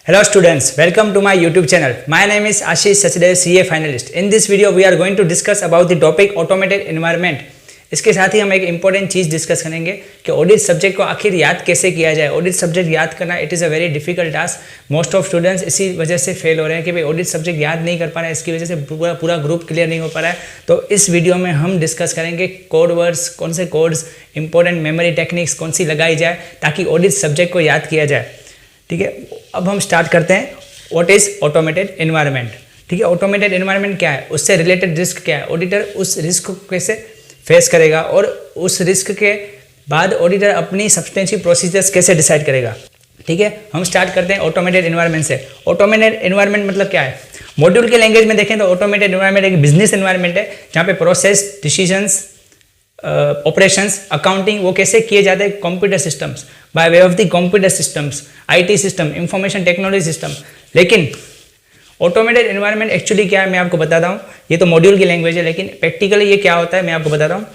Hello students, welcome to my YouTube channel. My name is Ashish Sachdev, CA finalist. In this video we are going to discuss about the topic automated environment. इसके साथ ही हम एक important चीज़ discuss करेंगे कि audit subject को आखिर याद कैसे किया जाए। ऑडिट सब्जेक्ट याद करना it is a very difficult task. Most of students इसी वजह से फेल हो रहे हैं कि भाई ऑडिट सब्जेक्ट याद नहीं कर पा रहे हैं, इसकी वजह से पूरा ग्रुप क्लियर नहीं हो पा रहा है। तो इस वीडियो में हम डिस्कस करेंगे कोड वर्ड्स, कौन से कोड्स, इंपॉर्टेंट मेमोरी टेक्निक्स कौन सी लगाई जाए ताकि ऑडिट सब्जेक्ट को याद किया जाए। ठीक है, अब हम स्टार्ट करते हैं। What is automated environment. ठीक है, ऑटोमेटेड एनवायरनमेंट क्या है, उससे रिलेटेड रिस्क क्या है, ऑडिटर उस रिस्क को कैसे फेस करेगा और उस रिस्क के बाद ऑडिटर अपनी सब्सटेंशियल प्रोसीजर्स कैसे डिसाइड करेगा। ठीक है, हम स्टार्ट करते हैं ऑटोमेटेड एनवायरनमेंट से। ऑटोमेटेड एनवायरनमेंट मतलब क्या है? मॉड्यूल के लैंग्वेज में देखें तो ऑटोमेटेड एनवायरनमेंट एक बिजनेस एनवायरनमेंट है जहाँ पे प्रोसेस, डिसीजंस, ऑपरेशंस, अकाउंटिंग वो कैसे किए जाते हैं computer systems, by way of the computer systems, IT system, information technology system. लेकिन ऑटोमेटेड एनवायरनमेंट एक्चुअली क्या है मैं आपको बताता हूँ। ये तो मॉड्यूल की लैंग्वेज है, लेकिन प्रैक्टिकली ये क्या होता है मैं आपको बताता हूँ।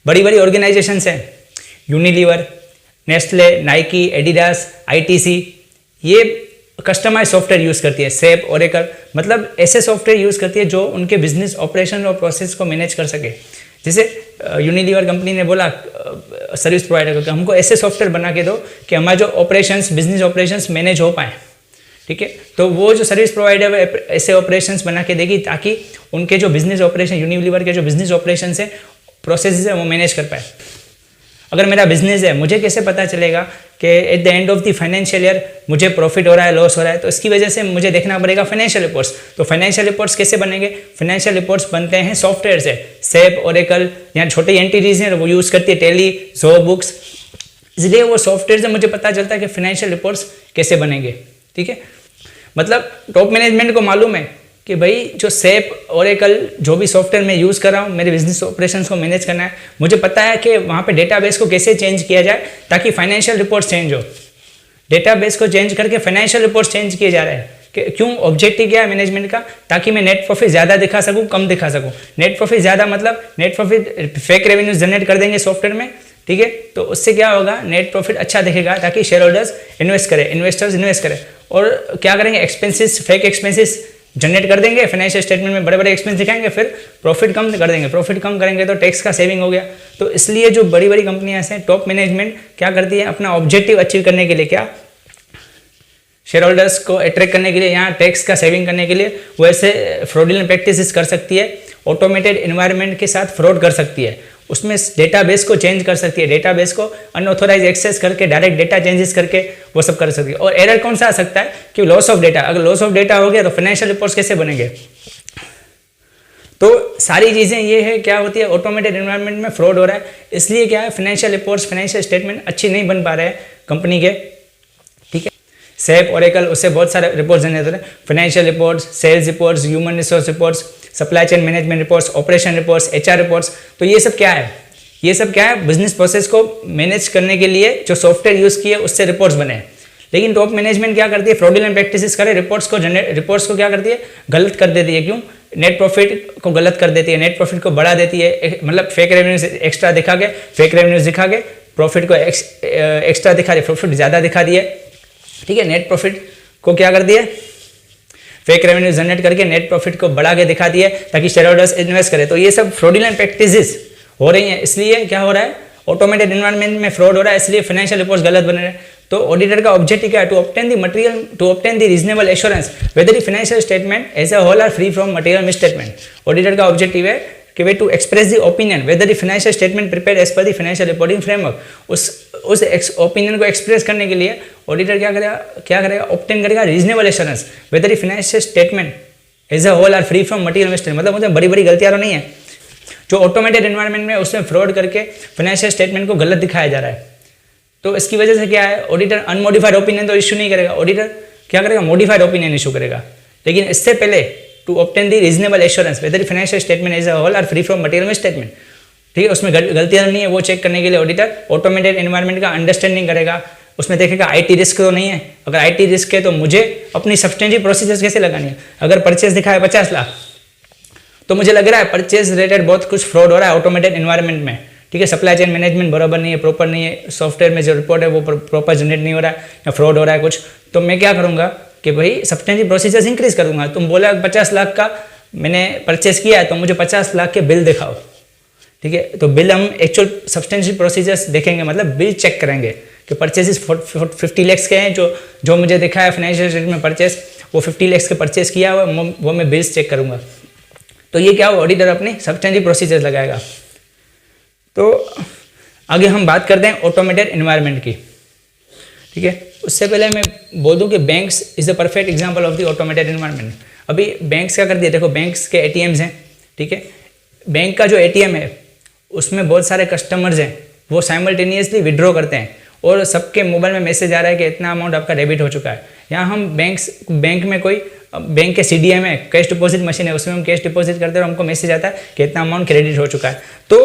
बड़ी बड़ी ऑर्गेनाइजेशंस हैं, Unilever, Nestle, Nike, Adidas, ITC, ये कस्टमाइज सॉफ्टवेयर यूज़ करती है। सेप, ओरेकल, मतलब ऐसे सॉफ्टवेयर यूज़ करती है जो उनके बिजनेस ऑपरेशन और प्रोसेस को मैनेज कर सके। जैसे यूनिलीवर कंपनी ने बोला सर्विस प्रोवाइडर को हमको ऐसे सॉफ्टवेयर बना के दो कि हमारे जो ऑपरेशंस, बिजनेस ऑपरेशंस मैनेज हो पाए। ठीक है, तो वो जो सर्विस प्रोवाइडर ऐसे ऑपरेशंस बना के देगी ताकि उनके जो बिजनेस ऑपरेशन, यूनिलीवर के जो बिजनेस ऑपरेशन है, प्रोसेस है, वो मैनेज कर पाए। अगर मेरा बिजनेस है, मुझे कैसे पता चलेगा कि at the end of the financial year मुझे प्रॉफिट हो रहा है, लॉस हो रहा है? तो इसकी वजह से मुझे देखना पड़ेगा फाइनेंशियल रिपोर्ट्स। तो फाइनेंशियल रिपोर्ट्स कैसे बनेंगे? फाइनेंशियल रिपोर्ट्स बनते हैं सॉफ्टवेयर से। सेप, ओरेकल, यहाँ छोटी एंटिटीज हैं वो यूज़ करती है, टैली, ज़ो बुक्स, इसलिए वो सॉफ्टवेयर से मुझे पता चलता है कि फाइनेंशियल रिपोर्ट्स कैसे बनेंगे। ठीक है, मतलब टॉप मैनेजमेंट को मालूम है कि भाई जो सेप, ओरेकल, जो भी सॉफ्टवेयर मैं यूज़ कर रहा हूँ मेरे बिजनेस ऑपरेशंस को मैनेज करना है, मुझे पता है कि वहाँ पे डेटाबेस को कैसे चेंज किया जाए ताकि फाइनेंशियल रिपोर्ट्स चेंज हो। डेटाबेस को चेंज करके फाइनेंशियल रिपोर्ट्स चेंज किए जा रहे हैं कि क्यों? ऑब्जेक्टिव क्या है मैनेजमेंट का? ताकि मैं नेट प्रॉफिट ज़्यादा दिखा सकूँ, कम दिखा सकूँ। नेट प्रॉफिट ज़्यादा मतलब net profit fake revenues generate कर देंगे सॉफ्टवेयर में। ठीक है, तो उससे क्या होगा? नेट प्रॉफिट अच्छा दिखेगा ताकि शेयर होल्डर्स इन्वेस्ट करें, इन्वेस्टर्स इन्वेस्ट करें। और क्या करेंगे? एक्सपेंसेस, फेक एक्सपेंसेस जनरेट कर देंगे, फाइनेंशियल स्टेटमेंट में बड़े बड़े एक्सपेंस दिखाएंगे, फिर प्रॉफिट कम कर देंगे। प्रॉफिट कम करेंगे तो टैक्स का सेविंग हो गया। तो इसलिए जो बड़ी बड़ी कंपनियां हैं, टॉप मैनेजमेंट क्या करती है अपना ऑब्जेक्टिव अचीव करने के लिए, क्या शेयर होल्डर्स को अट्रैक्ट करने के लिए, यहाँ टैक्स का सेविंग करने के लिए वो ऐसे फ्रॉडुलेंट प्रैक्टिसेस कर सकती है। ऑटोमेटेड एनवायरनमेंट के साथ फ्रॉड कर सकती है, उसमें डेटाबेस को चेंज कर सकती है, डेटाबेस को अनऑथोराइज एक्सेस करके डायरेक्ट डेटा चेंजेस करके वो सब कर सकती है। और एरर कौन सा आ सकता है कि लॉस ऑफ डेटा। अगर लॉस ऑफ डेटा हो गया तो फाइनेंशियल रिपोर्ट्स कैसे बनेंगे? तो सारी चीज़ें ये है क्या होती है, ऑटोमेटेड एनवायरनमेंट में फ्रॉड हो रहा है। इसलिए क्या है, फाइनेंशियल रिपोर्ट्स, फाइनेंशियल स्टेटमेंट अच्छी नहीं बन पा रहे हैं कंपनी के। ठीक है, सेप, ओरेकल, उससे बहुत सारे रिपोर्ट्स जनरेट होते हैं। Financial reports, sales reports, human resource reports, supply chain management reports, operation reports, HR reports. तो ये सब क्या है? ये सब क्या है? बिजनेस प्रोसेस को मैनेज करने के लिए जो सॉफ्टवेयर यूज़ किए उससे रिपोर्ट्स बने। लेकिन टॉप मैनेजमेंट क्या करती है? फ्रॉडुलेंट प्रैक्टिसेस करे, रिपोर्ट्स को क्या करती है? गलत कर देती है। क्यों? नेट प्रॉफिट को गलत कर देती है, नेट प्रॉफिट को बढ़ा देती है, मतलब फेक रेवेन्यूज एक्स्ट्रा दिखा के, फेक रेवेन्यूज दिखा के प्रॉफिट को एक्स्ट्रा दिखा दिया, प्रॉफिट ज़्यादा दिखा दिए। ठीक है, नेट प्रॉफिट को क्या कर दिया? फेक रेवेन्यू जनरेट करके नेट प्रॉफिट को बढ़ा के दिखा दिया ताकि शेयर होल्डर्स इन्वेस्ट करें। तो ये सब फ्रॉडुलेंट प्रैक्टिसेस हो रही हैं। इसलिए क्या हो रहा है? ऑटोमेटेड एनवायरनमेंट में फ्रॉड हो रहा है, इसलिए फाइनेंशियल रिपोर्ट्स गलत बन रहे हैं। तो ऑडिटर का ऑब्जेक्टिव क्या है? To obtain the material, to obtain the reasonable assurance whether the financial statement as a whole are free from material misstatement. Auditor का ऑब्जेक्टिव है कि वे to express the opinion whether the financial statement prepared as per the financial reporting framework. उस opinion को express करने के लिए auditor क्या करेगा? ऑब्टेन करेगा reasonable assurance whether the financial statement as a whole are free from material misstatement. मतलब मुझे बड़ी बड़ी गलतियां तो नहीं है जो ऑटोमेटेड एनवायरनमेंट में उसमें फ्रॉड करके फाइनेंशियल स्टेटमेंट को गलत दिखाया जा रहा है। तो इसकी वजह से क्या है? ऑडिटर अनमोडिफाइड ओपिनियन तो इशू नहीं करेगा, ऑडिटर क्या करेगा? मॉडिफाइड ओपिनियन इशू करेगा। लेकिन इससे पहले to obtain the reasonable assurance whether the financial statement as a whole are free from material misstatement. ठीक है, उसमें गलतियां नहीं है वो चेक करने के लिए ऑडिटर ऑटोमेटेड एनवायरनमेंट का अंडरस्टैंडिंग करेगा। उसमें देखेगा आईटी रिस्क तो नहीं है। अगर आईटी रिस्क है तो मुझे अपनी सब्सटेंशियल प्रोसीजर्स कैसे लगानी है। अगर परचेज दिखाया 50 लाख तो मुझे लग रहा है परचेज रिलेटेड बहुत कुछ फ्रॉड हो रहा है ऑटोमेटेड एनवायरनमेंट में। ठीक है, सप्लाई चेन मैनेजमेंट बराबर नहीं है, प्रॉपर नहीं है, सॉफ्टवेयर में जो रिपोर्ट है वो प्रॉपर जनरेट नहीं हो रहा है या फ्रॉड हो रहा है कुछ, तो मैं क्या करूँगा कि भाई सब्सटेंशियल प्रोसीजर्स इंक्रीज करूँगा। तुम बोला 50 लाख का मैंने परचेस किया है तो मुझे 50 लाख के बिल दिखाओ, ठीक है, तो बिल हम एक्चुअल सब्सटेंशियल प्रोसीजर्स देखेंगे, मतलब बिल चेक करेंगे कि परचेजेस 50 लैक्स के हैं, जो मुझे दिखा है फाइनेंशियल स्टेटमेंट में परचेस वो 50 लैक्स के परचेस किया हुआ, वो मैं बिल्स चेक करूँगा। तो ये क्या हो, ऑडिटर अपनी सब्सटेंशियल प्रोसीजर्स लगाएगा। तो आगे हम बात करते हैं ऑटोमेटेड एनवायरनमेंट की, ठीक है। उससे पहले मैं बोल दूं कि banks is the perfect example of the automated environment. अभी बैंक्स क्या कर दिए, देखो बैंक्स के एटीएम्स हैं, ठीक है, बैंक का जो एटीएम है उसमें बहुत सारे कस्टमर्स हैं, वो साइमल्टेनियसली विड्रॉ करते हैं और सबके मोबाइल में मैसेज आ रहा है कि इतना अमाउंट आपका डेबिट हो चुका है। यहाँ हम बैंक में कोई बैंक के सीडीएम है, कैश डिपॉजिट मशीन है, उसमें हम कैश डिपॉजिट करते हैं और हमको मैसेज आता है कि इतना अमाउंट क्रेडिट हो चुका है। तो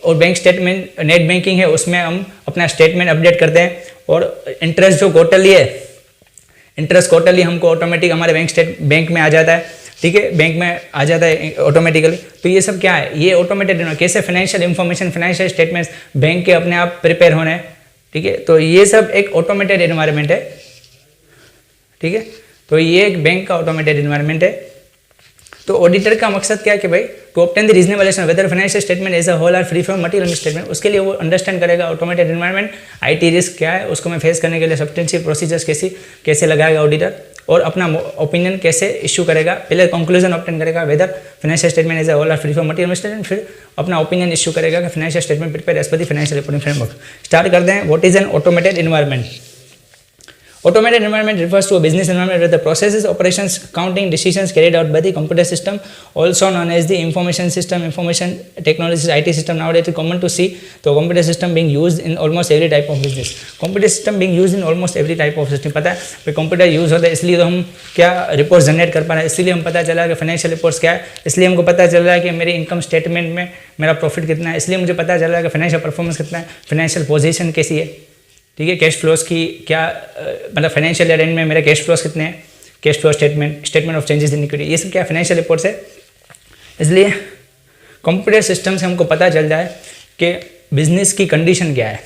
और बैंक स्टेटमेंट नेट बैंकिंग है, उसमें हम अपना स्टेटमेंट अपडेट करते हैं और इंटरेस्ट जो क्वार्टरली है, इंटरेस्ट क्वार्टरली हमको ऑटोमेटिक हमारे बैंक में आ जाता है, ठीक है, बैंक में आ जाता है ऑटोमेटिकली। तो ये सब क्या है, ये ऑटोमेटेड कैसे financial information, financial statements bank के अपने आप प्रिपेयर होने हैं, ठीक है, तो ये सब एक ऑटोमेटेड एनवायरनमेंट है, ठीक है, तो ये एक बैंक का ऑटोमेटेड एनवायरनमेंट है। तो ऑडिटर का मकसद क्या है कि भाई to obtain the reasonable estimate whether financial statement as a whole are free from material statement, उसके लिए वो अंडरस्टैंड करेगा ऑटोमेटेड एनवायरनमेंट, आईटी रिस्क क्या है उसको मैं फेस करने के लिए सब्सटेंशियल प्रोसीजर्स कैसे लगाएगा ऑडिटर, और अपना ओपिनियन कैसे इशू करेगा, पहले कंक्लूजन ऑब्टेन करेगा whether financial statement as a whole are free from material statement, फिर अपना ओपिनियन इशू करेगा कि financial statement prepare as per the financial reporting framework. Start करते हैं, what is an automated environment. Automated environment refers to a business environment where the processes, operations, accounting, decisions carried out by the computer system, also known as the information system, information technologies, IT system. Nowadays it's common to see the computer system being used in almost every type of business. Computer system being used in almost every type of system. पता है भाई computer use होता है इसलिए तो हम क्या report generate कर पा रहे हैं, इसलिए हम पता चला कि फाइनेंशियल रिपोर्ट्स क्या है, इसलिए हमको पता चल रहा है कि मेरी इनकम स्टेटमेंट में मेरा प्रॉफिट कितना है, इसलिए मुझे पता चल रहा है कि फाइनेंशियल परफॉर्मेंस कितना है, फाइनेंशियल पोजीशन कैसी है, ठीक है, कैश फ्लोज की क्या मतलब फाइनेंशियल ईयर एंड में मेरे कैश फ्लोज कितने हैं, cash flow statement of changes in equity, ये सब क्या फाइनेंशियल रिपोर्ट्स है। इसलिए कंप्यूटर सिस्टम से हमको पता चल जाए कि बिजनेस की कंडीशन क्या है,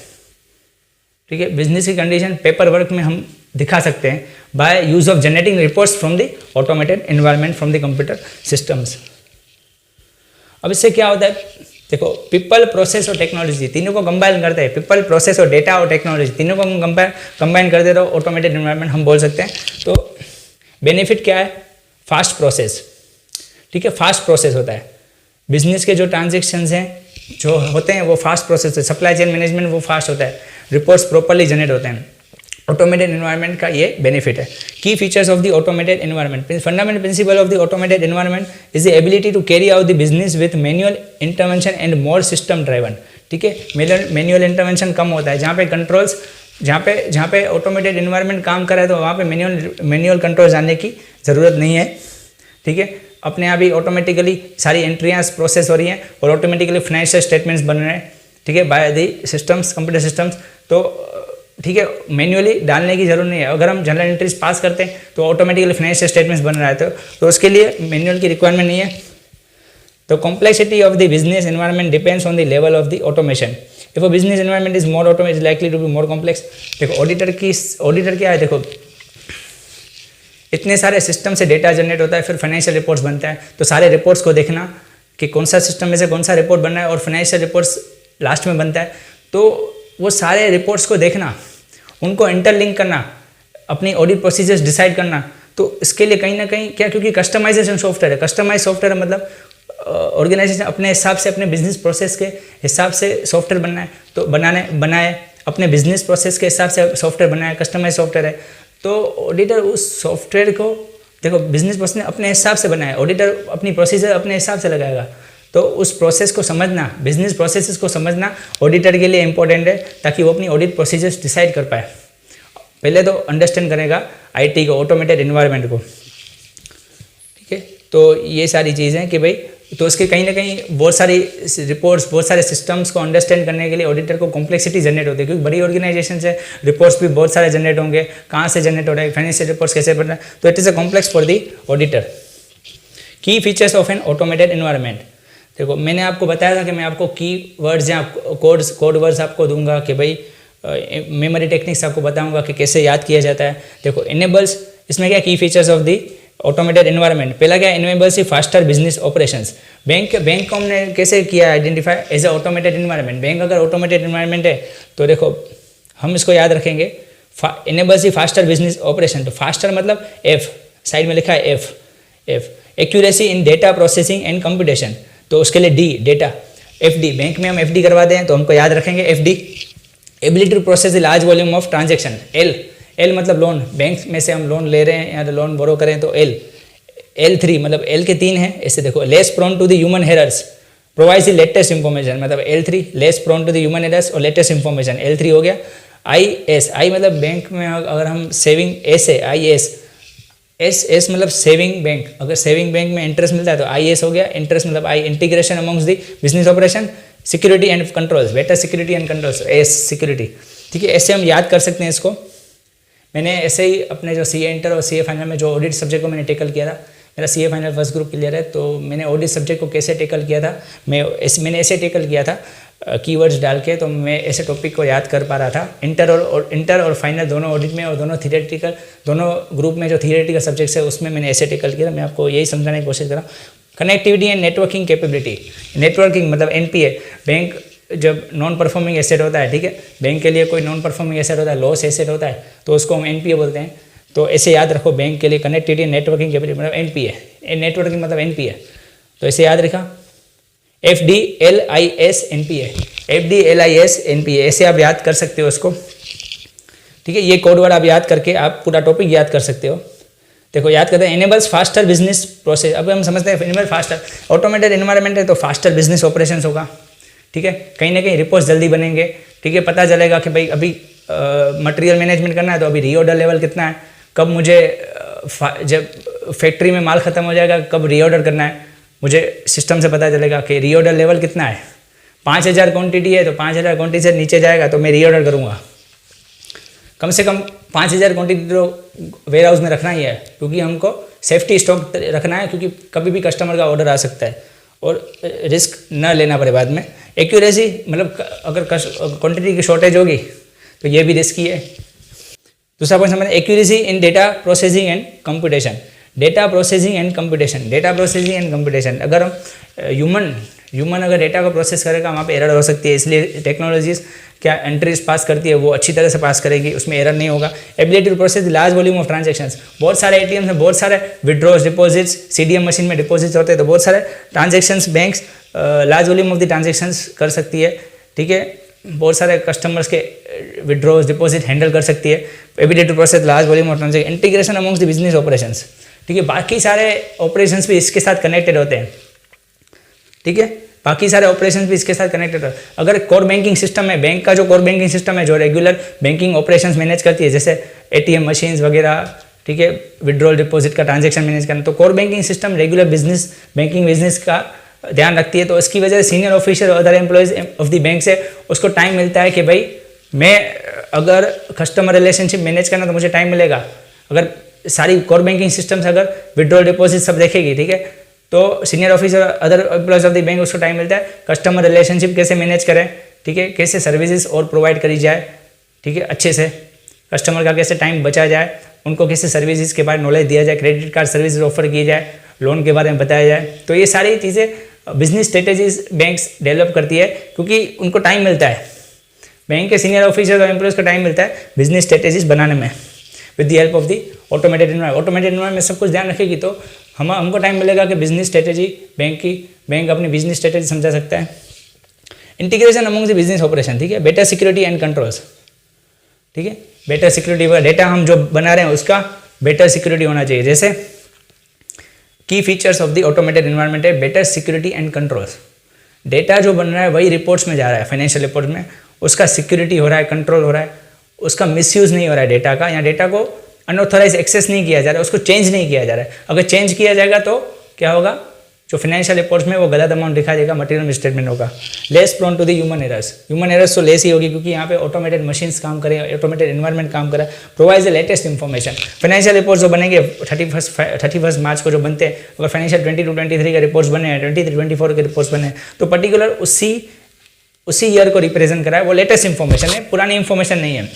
ठीक है, बिजनेस की कंडीशन पेपर वर्क में हम दिखा सकते हैं by use of generating reports from the automated environment from the computer systems. अब इससे क्या होता है, देखो पीपल, प्रोसेस और टेक्नोलॉजी तीनों को कंबाइन करते हैं, पीपल, प्रोसेस और डेटा और टेक्नोलॉजी तीनों को हम कंबाइन करते तो ऑटोमेटेड एनवायरनमेंट हम बोल सकते हैं। तो बेनिफिट क्या है, फास्ट प्रोसेस, ठीक है, फास्ट प्रोसेस होता है, बिजनेस के जो ट्रांजेक्शन्स हैं जो होते हैं वो फास्ट प्रोसेस है, सप्लाई चेन मैनेजमेंट वो फास्ट होता है, रिपोर्ट्स प्रॉपरली जनरेट होते हैं, ऑटोमेटेड एनवायरनमेंट का ये बेनिफिट है। Key features of the automated environment, fundamental principle of the automated environment is the ability to carry out the business with manual intervention and more system driven, ठीक है, manual intervention कम होता है, जहाँ पे controls, जहाँ पे automated environment काम कर रहा है तो वहाँ पे मैनुअल कंट्रोल जानने की ज़रूरत नहीं है, ठीक है, अपने आप ही ऑटोमेटिकली सारी एंट्रियाँ प्रोसेस हो रही हैं और ऑटोमेटिकली फाइनेंशियल स्टेटमेंट्स बन रहे हैं, ठीक है, by the systems, computer systems. तो ठीक है, मैन्युअली डालने की जरूरत नहीं है, अगर हम जनरल एंट्रीज पास करते हैं तो ऑटोमेटिकली फाइनेंशियल स्टेटमेंट्स बन रहा है, तो उसके लिए मैनुअल की रिक्वायरमेंट नहीं है। तो complexity of the business environment depends on the level of the automation, if a business environment is more automated is likely to be more complex. देखो ऑडिटर क्या है, देखो इतने सारे सिस्टम से डेटा जनरेट होता है, फिर फाइनेंशियल रिपोर्ट्स बनता है, तो सारे रिपोर्ट्स को देखना कि कौन सा सिस्टम में से कौन सा रिपोर्ट बन रहा है और फाइनेंशियल रिपोर्ट्स लास्ट में बनता है, तो वो सारे रिपोर्ट्स को देखना, उनको इंटरलिंक करना, अपनी ऑडिट प्रोसीजर्स डिसाइड करना, तो इसके लिए कहीं ना कहीं क्या, क्योंकि कस्टमाइजेशन सॉफ्टवेयर है, कस्टमाइज सॉफ्टवेयर मतलब ऑर्गेनाइजेशन अपने हिसाब से अपने बिजनेस प्रोसेस के हिसाब से सॉफ्टवेयर बनना है, तो बनाए अपने बिजनेस प्रोसेस के हिसाब से सॉफ्टवेयर बनाए, कस्टमाइज सॉफ्टवेयर है, तो ऑडिटर उस सॉफ्टवेयर को देखो बिजनेस प्रोसेस ने अपने हिसाब से बनाया, ऑडिटर अपनी प्रोसीजर अपने हिसाब से लगाएगा, तो उस प्रोसेस को समझना, बिजनेस प्रोसेसेस को समझना ऑडिटर के लिए इंपॉर्टेंट है, ताकि वो अपनी ऑडिट प्रोसीजर्स डिसाइड कर पाए। पहले तो अंडरस्टैंड करेगा आईटी को, ऑटोमेटेड एनवायरनमेंट को, ठीक है, तो ये सारी चीज़ें हैं कि भाई, तो उसके कहीं ना कहीं बहुत सारी रिपोर्ट्स, बहुत सारे सिस्टम्स को अंडरस्टैंड करने के लिए ऑडिटर को कॉम्प्लेक्सिटी जनरेट होती है, क्योंकि बड़ी ऑर्गेनाइजेशन से रिपोर्ट्स भी बहुत सारे जनरेट होंगे, कहाँ से जनरेट हो रहा है, फाइनेंशियल रिपोर्ट्स कैसे बन रहा है, तो it is a complex for the auditor. Key features of an automated environment, देखो मैंने आपको बताया था कि मैं आपको की वर्ड्स या कोड वर्ड्स आपको दूंगा कि भाई मेमोरी टेक्निक्स आपको बताऊंगा कि कैसे याद किया जाता है। देखो इनेबल्स, इसमें क्या key features of the automated environment, पहला क्या enables faster business operations. Bank को हमने कैसे किया identify as a automated environment. Bank अगर ऑटोमेटेड एनवायरनमेंट है तो देखो हम इसको याद रखेंगे, इनेबल्स फास्टर बिजनेस ऑपरेशन। तो फास्टर मतलब एफ, साइड में लिखा है F. Accuracy in data processing and computation, तो उसके लिए D data, F D, bank में हम एफ डी करवाते हैं तो हमको याद रखेंगे F D. Ability to process large volume of transaction, L मतलब लोन, बैंक में से हम लोन ले रहे हैं या लोन बोरो करें तो L3 मतलब L के 3 हैं ऐसे। देखो less prone to the human errors, provides the latest information, मतलब L3 less prone to the human errors और लेटेस्ट इंफॉर्मेशन, L3 हो गया। आई मतलब बैंक में अगर हम सेविंग एस है IS, एस मतलब सेविंग बैंक, अगर सेविंग बैंक में इंटरेस्ट मिलता है तो IS हो गया। इंटरेस्ट मतलब I, integration amongst the business operation, security and controls, better security and controls, S security. ठीक है, ऐसे हम याद कर सकते हैं इसको। मैंने ऐसे ही अपने जो CA इंटर और CA फाइनल में जो ऑडिट सब्जेक्ट को मैंने टेकल किया था, मेरा CA final first group clear है, तो मैंने ऑडिट सब्जेक्ट को कैसे टेकल किया था, मैंने ऐसे टेकल किया था कीवर्ड्स डाल के, तो मैं ऐसे टॉपिक को याद कर पा रहा था। इंटर और फाइनल दोनों ऑडिट में और दोनों थियरेटिकल, दोनों ग्रुप में जो थियरेटिकल सब्जेक्ट्स है उसमें मैंने ऐसे टेकल किया था। मैं आपको यही समझाने की कोशिश कर रहा हूँ। Connectivity and networking capability, networking मतलब NPA, बैंक जब नॉन परफॉर्मिंग एसेट होता है, ठीक है, बैंक के लिए कोई नॉन परफॉर्मिंग एसेट होता है, लॉस एसेट होता है, तो उसको हम NPA बोलते हैं। तो ऐसे याद रखो, बैंक के लिए कनेक्टिविटी नेटवर्किंग कैपेबिलिटी मतलब NPA, नेटवर्किंग मतलब NPA, तो ऐसे याद रखा FDLIS NPA, FDLIS NPA, ऐसे आप याद कर सकते हो उसको। ठीक है, ये कोड वर्ड आप याद करके आप पूरा टॉपिक याद कर सकते हो। देखो याद करते हैं, इनेबल्स फास्टर बिजनेस प्रोसेस। अब हम समझते हैं इनेबल फास्टर, ऑटोमेटेड एनवायरनमेंट है तो फास्टर बिजनेस ऑपरेशंस होगा। ठीक है, कहीं ना कहीं रिपोर्ट्स जल्दी बनेंगे। ठीक है, पता चलेगा कि भाई अभी मटेरियल मैनेजमेंट करना है तो अभी रीऑर्डर लेवल कितना है, कब मुझे जब फैक्ट्री में माल ख़त्म हो जाएगा कब रीऑर्डर करना है, मुझे सिस्टम से पता चलेगा कि रीऑर्डर लेवल कितना है। 5000 क्वांटिटी है तो 5000 क्वांटिटी से नीचे जाएगा तो मैं रीऑर्डर करूँगा। कम से कम 5000 क्वांटिटी तो वेयर हाउस में रखना ही है, क्योंकि हमको सेफ्टी स्टॉक रखना है, क्योंकि कभी भी कस्टमर का ऑर्डर आ सकता है और रिस्क न लेना पड़े बाद में। एक्यूरेसी मतलब अगर क्वांटिटी की शॉर्टेज होगी तो ये भी रिस्की है। दूसरा पॉइंट समझते हैं, accuracy in data processing and computation, data processing and computation, data processing and computation. अगर हम ह्यूमन अगर डेटा को प्रोसेस करेगा वहाँ पे एरर हो सकती है, इसलिए टेक्नोलॉजीज क्या एंट्रीज पास करती है वो अच्छी तरह से पास करेगी, उसमें एरर नहीं होगा। Ability to process large volume of transactions, बहुत सारे ATM में बहुत सारे विड्रॉज डिपॉजिट्स, CDM मशीन में डिपॉजिट्स होते हैं, तो बहुत सारे transactions banks large volume of the transactions कर सकती है। ठीक है, बहुत सारे कस्टमर्स के विड्रॉज डिपॉजिट हैंडल कर सकती है। Ability to process large volume of transaction, integration amongst the business operations. ठीक है, बाकी सारे ऑपरेशंस भी इसके साथ कनेक्टेड होते हैं। ठीक है, बाकी सारे ऑपरेशंस भी इसके साथ कनेक्टेड है। अगर कोर बैंकिंग सिस्टम है, बैंक का जो कोर बैंकिंग सिस्टम है जो रेगुलर बैंकिंग ऑपरेशंस मैनेज करती है, जैसे ATM मशीन्स वगैरह, ठीक है, विड्रॉल डिपॉजिट का ट्रांजैक्शन मैनेज करना, तो core banking system regular banking business का ध्यान रखती है। तो इसकी वजह से सीनियर ऑफिसर और other employees of the bank से उसको टाइम मिलता है कि भाई मैं अगर कस्टमर रिलेशनशिप मैनेज करना तो मुझे टाइम मिलेगा। अगर सारी कोर बैंकिंग सिस्टम्स अगर विड्रॉल डिपॉजिट सब देखेगी, ठीक है, तो senior officer other employees of the bank उसको टाइम मिलता है कस्टमर रिलेशनशिप कैसे मैनेज करें, ठीक है, कैसे सर्विसेज और प्रोवाइड करी जाए, ठीक है, अच्छे से कस्टमर का कैसे टाइम बचा जाए, उनको कैसे सर्विसेज के बारे में नॉलेज दिया जाए, क्रेडिट कार्ड सर्विसेज ऑफर की जाए, लोन के बारे में बताया जाए। तो ये सारी चीज़ें बिजनेस स्ट्रेटेजीज बैंक्स डेवलप करती है, क्योंकि उनको टाइम मिलता है, बैंक के सीनियर ऑफिसर और एम्प्लॉयज़ को टाइम मिलता है बिजनेस स्ट्रेटेजीज बनाने में with the help of the automated environment में सब कुछ ध्यान रखेगी तो हमको टाइम मिलेगा कि बिजनेस स्ट्रेटेजी बैंक अपनी बिजनेस स्ट्रेटेजी समझा सकता है। Integration among the business operation, ठीक है, बेटर सिक्योरिटी एंड कंट्रोल्स, ठीक है, बेटर सिक्योरिटी, डेटा हम जो बना रहे हैं उसका बेटर सिक्योरिटी होना चाहिए। जैसे key features of the automated environment है better security and controls, data जो बन रहा है वही रिपोर्ट्स में जा रहा है, फाइनेंशियल रिपोर्ट में, उसका सिक्योरिटी हो रहा है, कंट्रोल हो रहा है, उसका मिसयूज़ नहीं हो रहा है डेटा का, या डेटा को अनऑथराइज एक्सेस नहीं किया जा रहा है, उसको चेंज नहीं किया जा रहा है। अगर चेंज किया जाएगा तो क्या होगा, जो फाइनेंशियल रिपोर्ट्स में वो गलत अमाउंट दिखा देगा, मटेरियल मिसस्टेटमेंट होगा। Less prone to the human errors तो लेस ही होगी, क्योंकि यहाँ पे ऑटोमेटेड मशीन्स काम करें, ऑटोमेटेड एनवायरनमेंट काम करे, provide the latest information. Financial reports जो बनेंगे 31 मार्च को जो बनते हैं, अगर फाइनेंशियल 22-23 के रिपोर्ट्स बने हैं, 23-24 के रिपोर्ट्स बने हैं, तो पर्टिकुलर उसी ईयर को रिप्रेजेंट करा है, वो लेटेस्ट इन्फॉर्मेशन है, पुरानी इन्फॉर्मेशन नहीं है।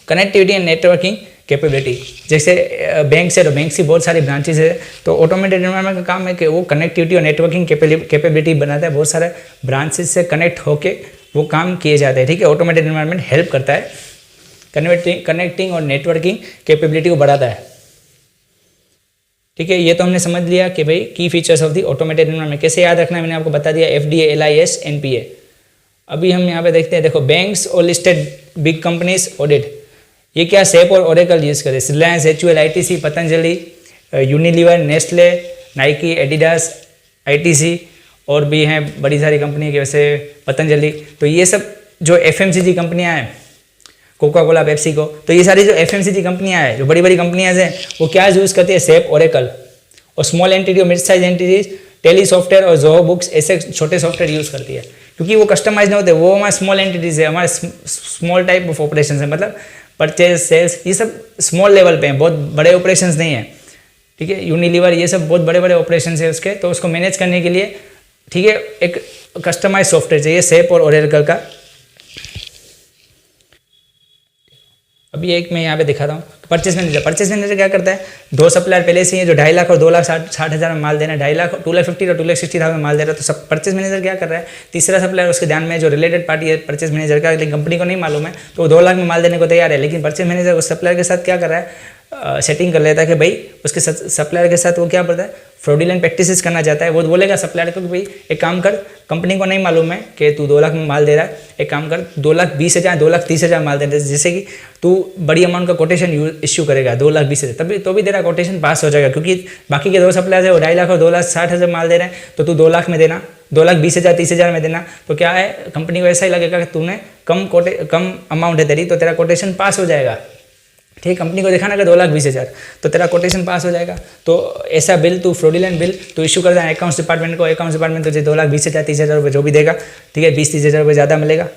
कनेक्टिविटी एंड नेटवर्किंग कैपेबिलिटी, जैसे बैंक से, तो बैंक की बहुत सारी ब्रांचेस है, तो ऑटोमेटेड एनवायरनमेंट का काम है कि वो कनेक्टिविटी और नेटवर्किंग कैपेबिलिटी बनाता है, बहुत सारे ब्रांचेस से कनेक्ट होके वो काम किए जाते हैं। ठीक है, ऑटोमेटेड एनवायरनमेंट हेल्प करता है, कनेक्टिंग और नेटवर्किंग कैपेबिलिटी को बढ़ाता है। ठीक है, ये तो हमने समझ लिया कि भाई की features of the automated environment कैसे याद रखना है, मैंने आपको बता दिया, FDA, LIS, NPA। अभी हम यहाँ पे देखते हैं, देखो बैंक्स और लिस्टेड बिग कंपनीज ऑडिट, ये क्या SAP और ओरेकल यूज़ करे, Reliance, HUL, ITC, Patanjali, Unilever, Nestle, Nike, Adidas, ITC और भी हैं बड़ी सारी कंपनी के, वैसे पतंजलि। तो ये सब जो FMCG कंपनियां हैं, कोका कोला, पेप्सिको, तो ये सारी जो FMCG कंपनियां हैं, जो बड़ी बड़ी कंपनियां हैं, वो क्या यूज़ करती है, SAP, ओरेकल। और स्मॉल एंटिटी और mid size entities Tally software और जोहो बुक्स ऐसे छोटे सॉफ्टवेयर यूज़ करती है, क्योंकि वो कस्टमाइज नहीं होते, वो हमारे स्मॉल एंटिटीज है, हमारे स्मॉल टाइप ऑफ ऑपरेशन है, मतलब परचेज, सेल्स, ये सब स्मॉल लेवल पे हैं, बहुत बड़े ऑपरेशंस नहीं हैं। ठीक है, यूनिलीवर, ये सब बहुत बड़े बड़े ऑपरेशंस है उसके, तो उसको मैनेज करने के लिए, ठीक है, एक कस्टमाइज सॉफ्टवेयर चाहिए SAP और ओरेकल का। अभी एक मैं यहाँ पे दिखा रहा हूँ, परचेज मैनेजर क्या करता है, दो सप्लायर पहले से ही है जो 2.5 लाख और 2,60,000 में माल देना है, 2.5 लाख 2,50,000 और 2,60,000 में माल दे रहा है, तो सब परचेज मैनेजर क्या कर रहा है, तीसरा सप्लायर उसके ध्यान में जो रिलेटेड पार्टी है परचेज मैनेजर का, लेकिन कंपनी को नहीं मालूम है, तो वो 2 लाख में माल देने को तैयार है, लेकिन परचेज मैनेजर उस सप्लायर के साथ क्या कर रहा है, सेटिंग कर लेता है कि भाई उसके सप्लायर के साथ वो क्या करता है, फ्रॉडुलेंट प्रैक्टिसेस करना चाहता है। वो बोलेगा सप्लायर को कि भाई एक काम कर, कंपनी को नहीं मालूम है कि तू 2 लाख में माल दे रहा है, एक काम कर 2,20,000 2,30,000 माल दे रहा है, जैसे कि तू बड़ी अमाउंट का कोटेशन इश्यू करेगा 2,20,000, तभी तो भी तेरा कोटेशन पास हो जाएगा, क्योंकि बाकी के 2 सप्लायर है वो 2.5 लाख और 2,60,000 माल दे रहे हैं, तो तू 2 लाख में देना, 2,20,000 30,000 में देना, तो क्या है, कंपनी को ऐसा ही लगेगा कि तूने कम अमाउंट है तेरी, तो तेरा कोटेशन पास हो जाएगा। ठीक, कंपनी को दिखाना कि 2,20,000, तो तेरा कोटेशन पास हो जाएगा। तो ऐसा बिल तू फ्रॉडुलेंट बिल तो इशू कर देना अकाउंट्स डिपार्टमेंट को, अकाउंट्स डिपार्टमेंट तुझे 2,20,000 30,000 रुपये जो भी देगा, ठीक है, 20-30,000 रुपये ज़्यादा मिलेगा।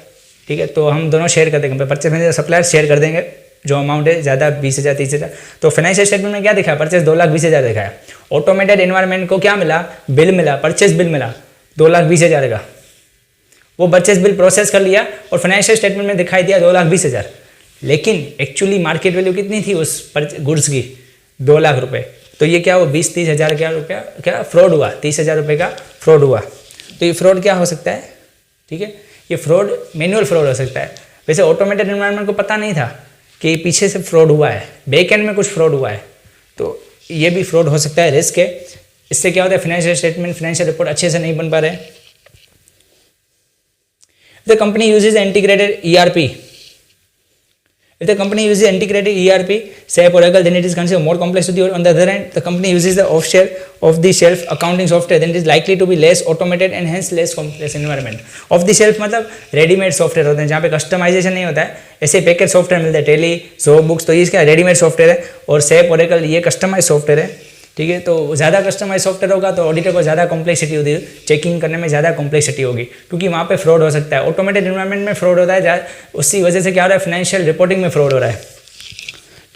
ठीक है, तो हम दोनों शेयर कर देंगे, परचेज मैनेजर सप्लायर शेयर कर देंगे जो अमाउंट है ज़्यादा 20,000 30,000। तो फाइनेंशियल स्टेटमेंट में क्या दिखाया, परचेज 2,20,000 दिखाया, ऑटोमेटेड एनवायरनमेंट को क्या मिला, बिल मिला, परचेज बिल मिला 2,20,000 का, वो परचेज बिल प्रोसेस कर लिया और फाइनेंशियल स्टेटमेंट में दिखाई दिया 2,20,000, लेकिन एक्चुअली मार्केट वैल्यू कितनी थी उस गुड्स की, 2 लाख रुपए। तो ये क्या हुआ, 20-30,000 क्या फ्रॉड हुआ, 30,000 रुपये का फ्रॉड हुआ। तो ये फ्रॉड क्या हो सकता है, ठीक है, ये फ्रॉड मैनुअल फ्रॉड हो सकता है। वैसे ऑटोमेटेड एनवायरनमेंट को पता नहीं था कि पीछे से फ्रॉड हुआ है, बैक एंड में कुछ फ्रॉड हुआ है, तो ये भी फ्रॉड हो सकता है, रिस्क है। इससे क्या होता है, फाइनेंशियल स्टेटमेंट, फाइनेंशियल रिपोर्ट अच्छे से नहीं बन पा रहे। The company uses integrated ERP. If the company uses integrated ERP, SAP, Oracle, then it is considered more complexity. Or on the other hand, the company uses the off-the-shelf accounting software, then it is likely to be less automated and hence less complex environment. Off the shelf मतलब readymade software होते हैं जहाँ पे customization नहीं होता है, ऐसे package software मिलते हैं, टेली, जोहो बुक्स, तो ये इसका रेडीमेड सॉफ्टवेयर है, और SAP, Oracle ये कस्टमाइज सॉफ्टवेयर है। ठीक है, तो ज़्यादा कस्टमाइज सॉफ्टवेयर होगा तो ऑडिटर को ज़्यादा कॉम्प्लेक्सिटी होती है, चेकिंग करने में ज़्यादा कॉम्प्लेक्सिटी होगी, क्योंकि वहाँ पे फ्रॉड हो सकता है। ऑटोमेटेड एनवायरनमेंट में फ्रॉड होता है, उसी वजह से क्या हो रहा है, फाइनेंशियल रिपोर्टिंग में फ्रॉड हो रहा है।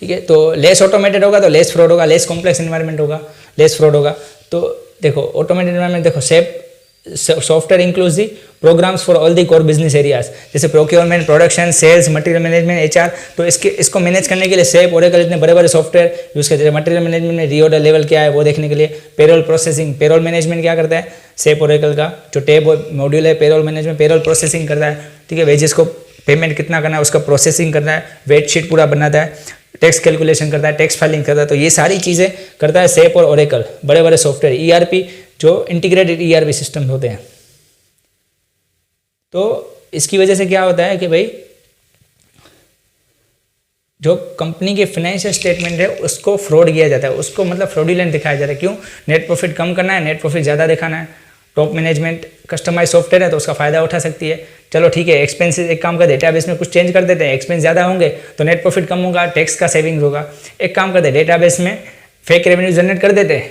ठीक है, तो लेस ऑटोमेटेड होगा तो लेस फ्रॉड होगा, लेस कॉम्प्लेक्स एनवायरनमेंट होगा, लेस फ्रॉड होगा। तो देखो ऑटोमेटेड एनवायरनमेंट, देखो SAP software includes the programs for all the core business areas, जैसे procurement, production, sales, material management, HR। तो इसको मैनेज करने के लिए SAP, Oracle इतने बड़े बड़े सॉफ्टवेयर यूज़ करते हैं। मटेरियल मैनेजमेंट में रीऑर्डर लेवल क्या है वो देखने के लिए, पेरोल प्रोसेसिंग, पेरोल मैनेजमेंट क्या करता है, SAP, Oracle का जो टैब मॉड्यूल है, पेरोल मैनेजमेंट, पेरोल प्रोसेसिंग करता है। ठीक है, वेजेस को पेमेंट कितना करना है उसका प्रोसेसिंग करता है, वेट शीट पूरा बनाता है, टैक्स कैलकुलेशन करता है, टैक्स फाइलिंग करता है। तो ये सारी चीज़ें करता है SAP और Oracle, बड़े बड़े सॉफ्टवेयर। ERP जो इंटीग्रेटेड ERP सिस्टम होते हैं। तो इसकी वजह से क्या होता है कि भाई जो कंपनी के फाइनेंशियल स्टेटमेंट है उसको फ्रॉड किया जाता है, उसको मतलब फ्रॉडुलेंट दिखाया जा रहा है। क्यों, नेट प्रॉफिट कम करना है, नेट प्रॉफिट ज़्यादा दिखाना है। टॉप मैनेजमेंट कस्टमाइज सॉफ्टवेयर है तो उसका फ़ायदा उठा सकती है। चलो ठीक है, एक्सपेंसेस एक काम कर, डेटाबेस में कुछ चेंज कर देते हैं, एक्सपेंस ज़्यादा होंगे तो नेट प्रॉफिट कम होगा, टैक्स का सेविंग्स होगा। एक काम करते हैं, डेटाबेस में फेक रेवेन्यू जनरेट कर देते हैं,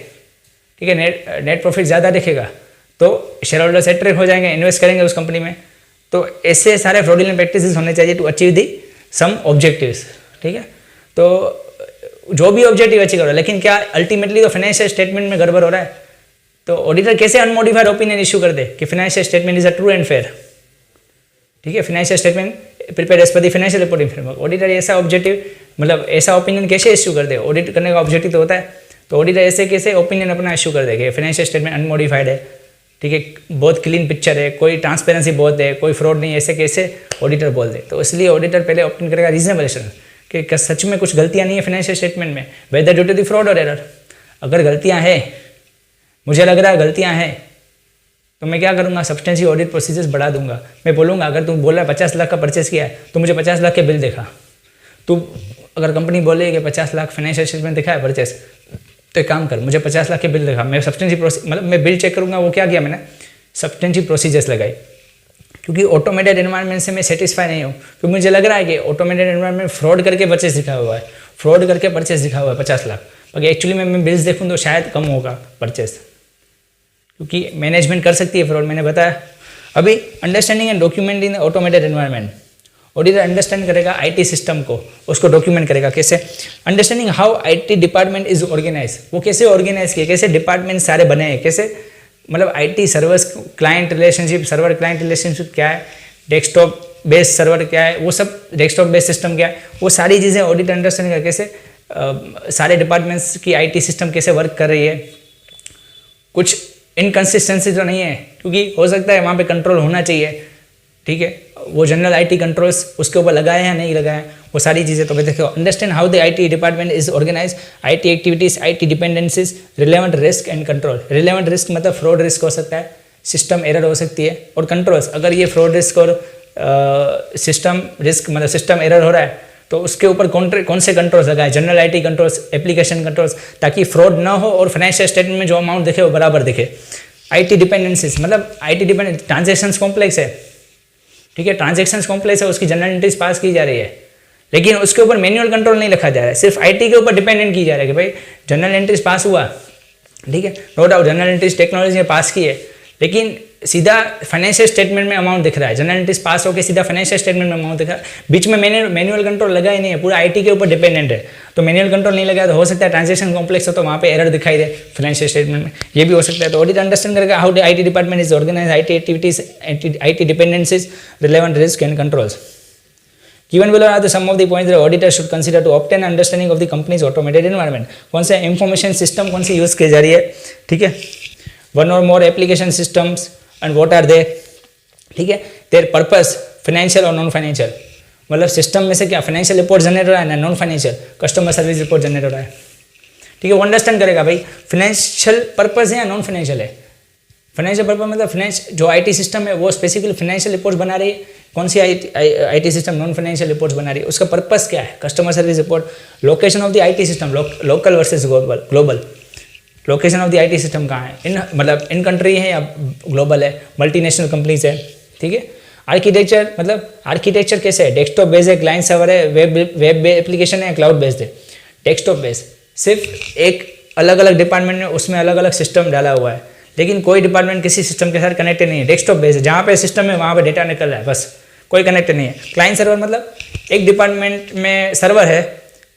ठीक है, नेट प्रॉफिट ज़्यादा दिखेगा तो शेयर होल्डर्स अट्रैक्ट हो जाएंगे, इन्वेस्ट करेंगे उस कंपनी में। तो ऐसे सारे फ्रॉडुलेंट प्रैक्टिसेस होने चाहिए to achieve the some objectives, ठीक है। तो जो भी ऑब्जेक्टिव अचीव करो, लेकिन क्या अल्टीमेटली तो फाइनेंशियल स्टेटमेंट में गड़बड़ हो रहा है। तो ऑडिटर कैसे अनमोडिफाइड ओपिनियन इशू कर दे कि financial statement is a true and fair, ठीक है, financial statement prepare as per the financial reporting framework. Auditor ऐसा ऑब्जेक्टिव मतलब ऐसा ओपिनियन कैसे इशू कर दे, ऑडिट करने का ऑब्जेक्टिव तो होता है, तो ऑडिटर ऐसे कैसे ओपिनियन अपना इशू कर दे कि फाइनेंशियल स्टेटमेंट अनमोडिफाइड है, ठीक है, बहुत क्लीन पिक्चर है, कोई ट्रांसपेरेंसी बहुत है, कोई फ्रॉड नहीं, ऐसे कैसे ऑडिटर बोल दे। तो इसलिए ऑडिटर पहले ऑप्शन करेगा रीजनेबल एश्योरेंस कि सच में कुछ गलतियां नहीं है फाइनेंशियल स्टेटमेंट में, whether due to the fraud और एरर। अगर गलतियां हैं, मुझे लग रहा है गलतियां हैं, तो मैं क्या करूंगा, सब्सटेंशियल ऑडिट प्रोसीजर्स बढ़ा दूंगा। मैं बोलूंगा अगर तुम बोला 50 लाख का परचेस किया है तो मुझे 50 लाख के बिल दिखा। तू अगर कंपनी बोले कि 50 लाख फाइनेंशियल स्टेटमेंट दिखा है परचेस, तो एक काम कर, मुझे 50 लाख के बिल दिखा। मैं सब्सटेंशियल मतलब मैं बिल चेक करूंगा, वो क्या किया मैंने, सब्सटेंशियल प्रोसीजर्स लगाई। क्योंकि ऑटोमेटेड एनवायरनमेंट से मैं सेटिस्फाई नहीं हूँ, क्योंकि मुझे लग रहा है कि ऑटोमेटेड एनवायरनमेंट फ्रॉड करके परचेस दिखा हुआ है, फ्रॉड करके परचेस दिखा हुआ है 50 लाख। बाकी एक्चुअली मैं बिल्स देखूँ तो शायद कम होगा परचेस, क्योंकि मैनेजमेंट कर सकती है फ्रॉड, मैंने बताया अभी। Understanding and document in automated environment, auditor understand करेगा आईटी सिस्टम को, उसको डॉक्यूमेंट करेगा कैसे। Understanding how IT department is organise, वो कैसे ऑर्गेनाइज किए, कैसे डिपार्टमेंट सारे बने हैं, कैसे मतलब IT servers client relationship, server client relationship क्या है, डेस्कटॉप बेस्ड सर्वर क्या है, वो सब डेस्कटॉप बेस्ड सिस्टम क्या है, वो सारी चीज़ें ऑडिटर अंडरस्टैंड करेगा कैसे सारे डिपार्टमेंट्स की आईटी सिस्टम कैसे वर्क कर रही है। कुछ इनकन्सिस्टेंसी तो नहीं है, क्योंकि हो सकता है वहाँ पे कंट्रोल होना चाहिए, ठीक है, वो जनरल आईटी कंट्रोल्स उसके ऊपर लगाए हैं नहीं लगाए, वो सारी चीज़ें। तो देखो, understand how the IT department is organise, IT activities, IT dependencies, relevant risk and control. Relevant risk मतलब फ्रॉड रिस्क हो सकता है, सिस्टम एरर हो सकती है, और कंट्रोल्स अगर ये फ्रॉड रिस्क और सिस्टम रिस्क मतलब सिस्टम एरर हो रहा है तो उसके ऊपर कौन से कंट्रोल्स लगाए, general IT controls, application controls, ताकि फ्रॉड ना हो और फाइनेंशियल स्टेटमेंट में जो अमाउंट दिखे वो बराबर दिखे। आईटी डिपेंडेंसीज मतलब आईटी डिपेंडेंट ट्रांजेक्शन्स कॉम्प्लेक्स है, ठीक है, ट्रांजेक्शन्स कॉम्प्लेक्स है, उसकी जनरल एंट्रीज पास की जा रही है, लेकिन उसके ऊपर मैनुअल कंट्रोल नहीं रखा जा रहा है, सिर्फ आईटी के ऊपर डिपेंडेंट की जा रहा है कि भाई जनरल एंट्रीज पास हुआ, ठीक है, no doubt general entries technology ने पास की है, लेकिन सीधा फाइनेंशियल स्टेटमेंट में अमाउंट दिख रहा है, जनरल एंट्रीज पास होकर सीधा फाइनेंशियल स्टेटमेंट में अमाउंट दिख रहा है, बीच में मैनुअल कंट्रोल लगा ही नहीं है, पूरा आईटी के ऊपर डिपेंडेंट है। तो मैनुअल कंट्रोल नहीं लगा तो हो सकता है ट्रांजेक्शन कॉम्प्लेक्स हो तो वहाँ पे एरर दिखाई दे फाइनेंशियल स्टेटमेंट में, ये भी हो सकता है। तो ऑडिट अंडरस्टैंड करेगा how the IT department is organise, IT activities, IT dependencies, relevant risk and controls. Given below are the some of the points that auditor should consider to obtain understanding of the company's automated environment. कौन से information system कौन सी use की जा रही है, ठीक है, one और more application systems and what are they, ठीक है, देयर पर्पस फाइनेंशियल और नॉन फाइनेंशियल, मतलब सिस्टम में से क्या फाइनेंशियल रिपोर्ट जनरेट हो रहा है ना non financial customer service report generate हो रहा है, ठीक है, वो अंडरस्टैंड करेगा भाई फाइनेंशियल पर्पस है या नॉन फाइनेंशियल है। फाइनेंशियल पर्पस मतलब फाइनेंस जो आईटी सिस्टम है वो स्पेसिफिकली फाइनेंशियल रिपोर्ट बना रही है, कौन सी IT system non financial reports बना रही है, उसका पर्पस क्या है, customer service report, location of the IT system, local versus global, location of the IT system कहाँ है, इन मतलब इन कंट्री है या ग्लोबल है, मल्टीनेशनल कंपनीज है, ठीक है। आर्किटेक्चर मतलब आर्किटेक्चर कैसे है, डेस्कटॉप बेस्ड है, क्लाइंट सर्वर है, वेब एप्लीकेशन है, क्लाउड बेस्ड है। डेस्कटॉप बेस्ड सिर्फ एक अलग अलग डिपार्टमेंट में उसमें अलग अलग सिस्टम डाला हुआ है, लेकिन कोई डिपार्टमेंट किसी सिस्टम के साथ कनेक्टेड नहीं है, डेस्कटॉप बेस्ड है, जहाँ पे सिस्टम है वहाँ पे डेटा निकल रहा है, बस कोई कनेक्टेड नहीं है। क्लाइंट सर्वर मतलब एक डिपार्टमेंट में सर्वर है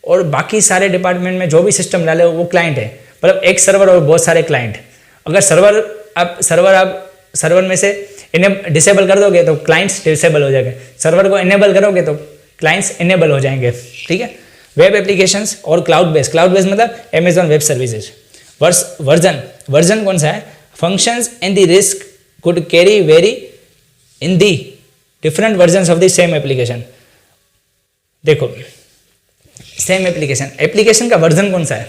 और बाकी सारे डिपार्टमेंट में जो भी सिस्टम डाले वो क्लाइंट है, मतलब एक सर्वर और बहुत सारे क्लाइंट। अगर सर्वर में से डिसेबल कर दोगे तो क्लाइंट्स डिसेबल हो जाएंगे, सर्वर को इनेबल करोगे तो क्लाइंट्स इनेबल हो जाएंगे, ठीक है। वेब एप्लीकेशंस और क्लाउड बेस्ड मतलब अमेजॉन वेब सर्विसेज। वर्जन कौन सा है, functions and the risk could carry vary in the different versions of the same application। देखो सेम एप्लीकेशन का वर्जन कौन सा है,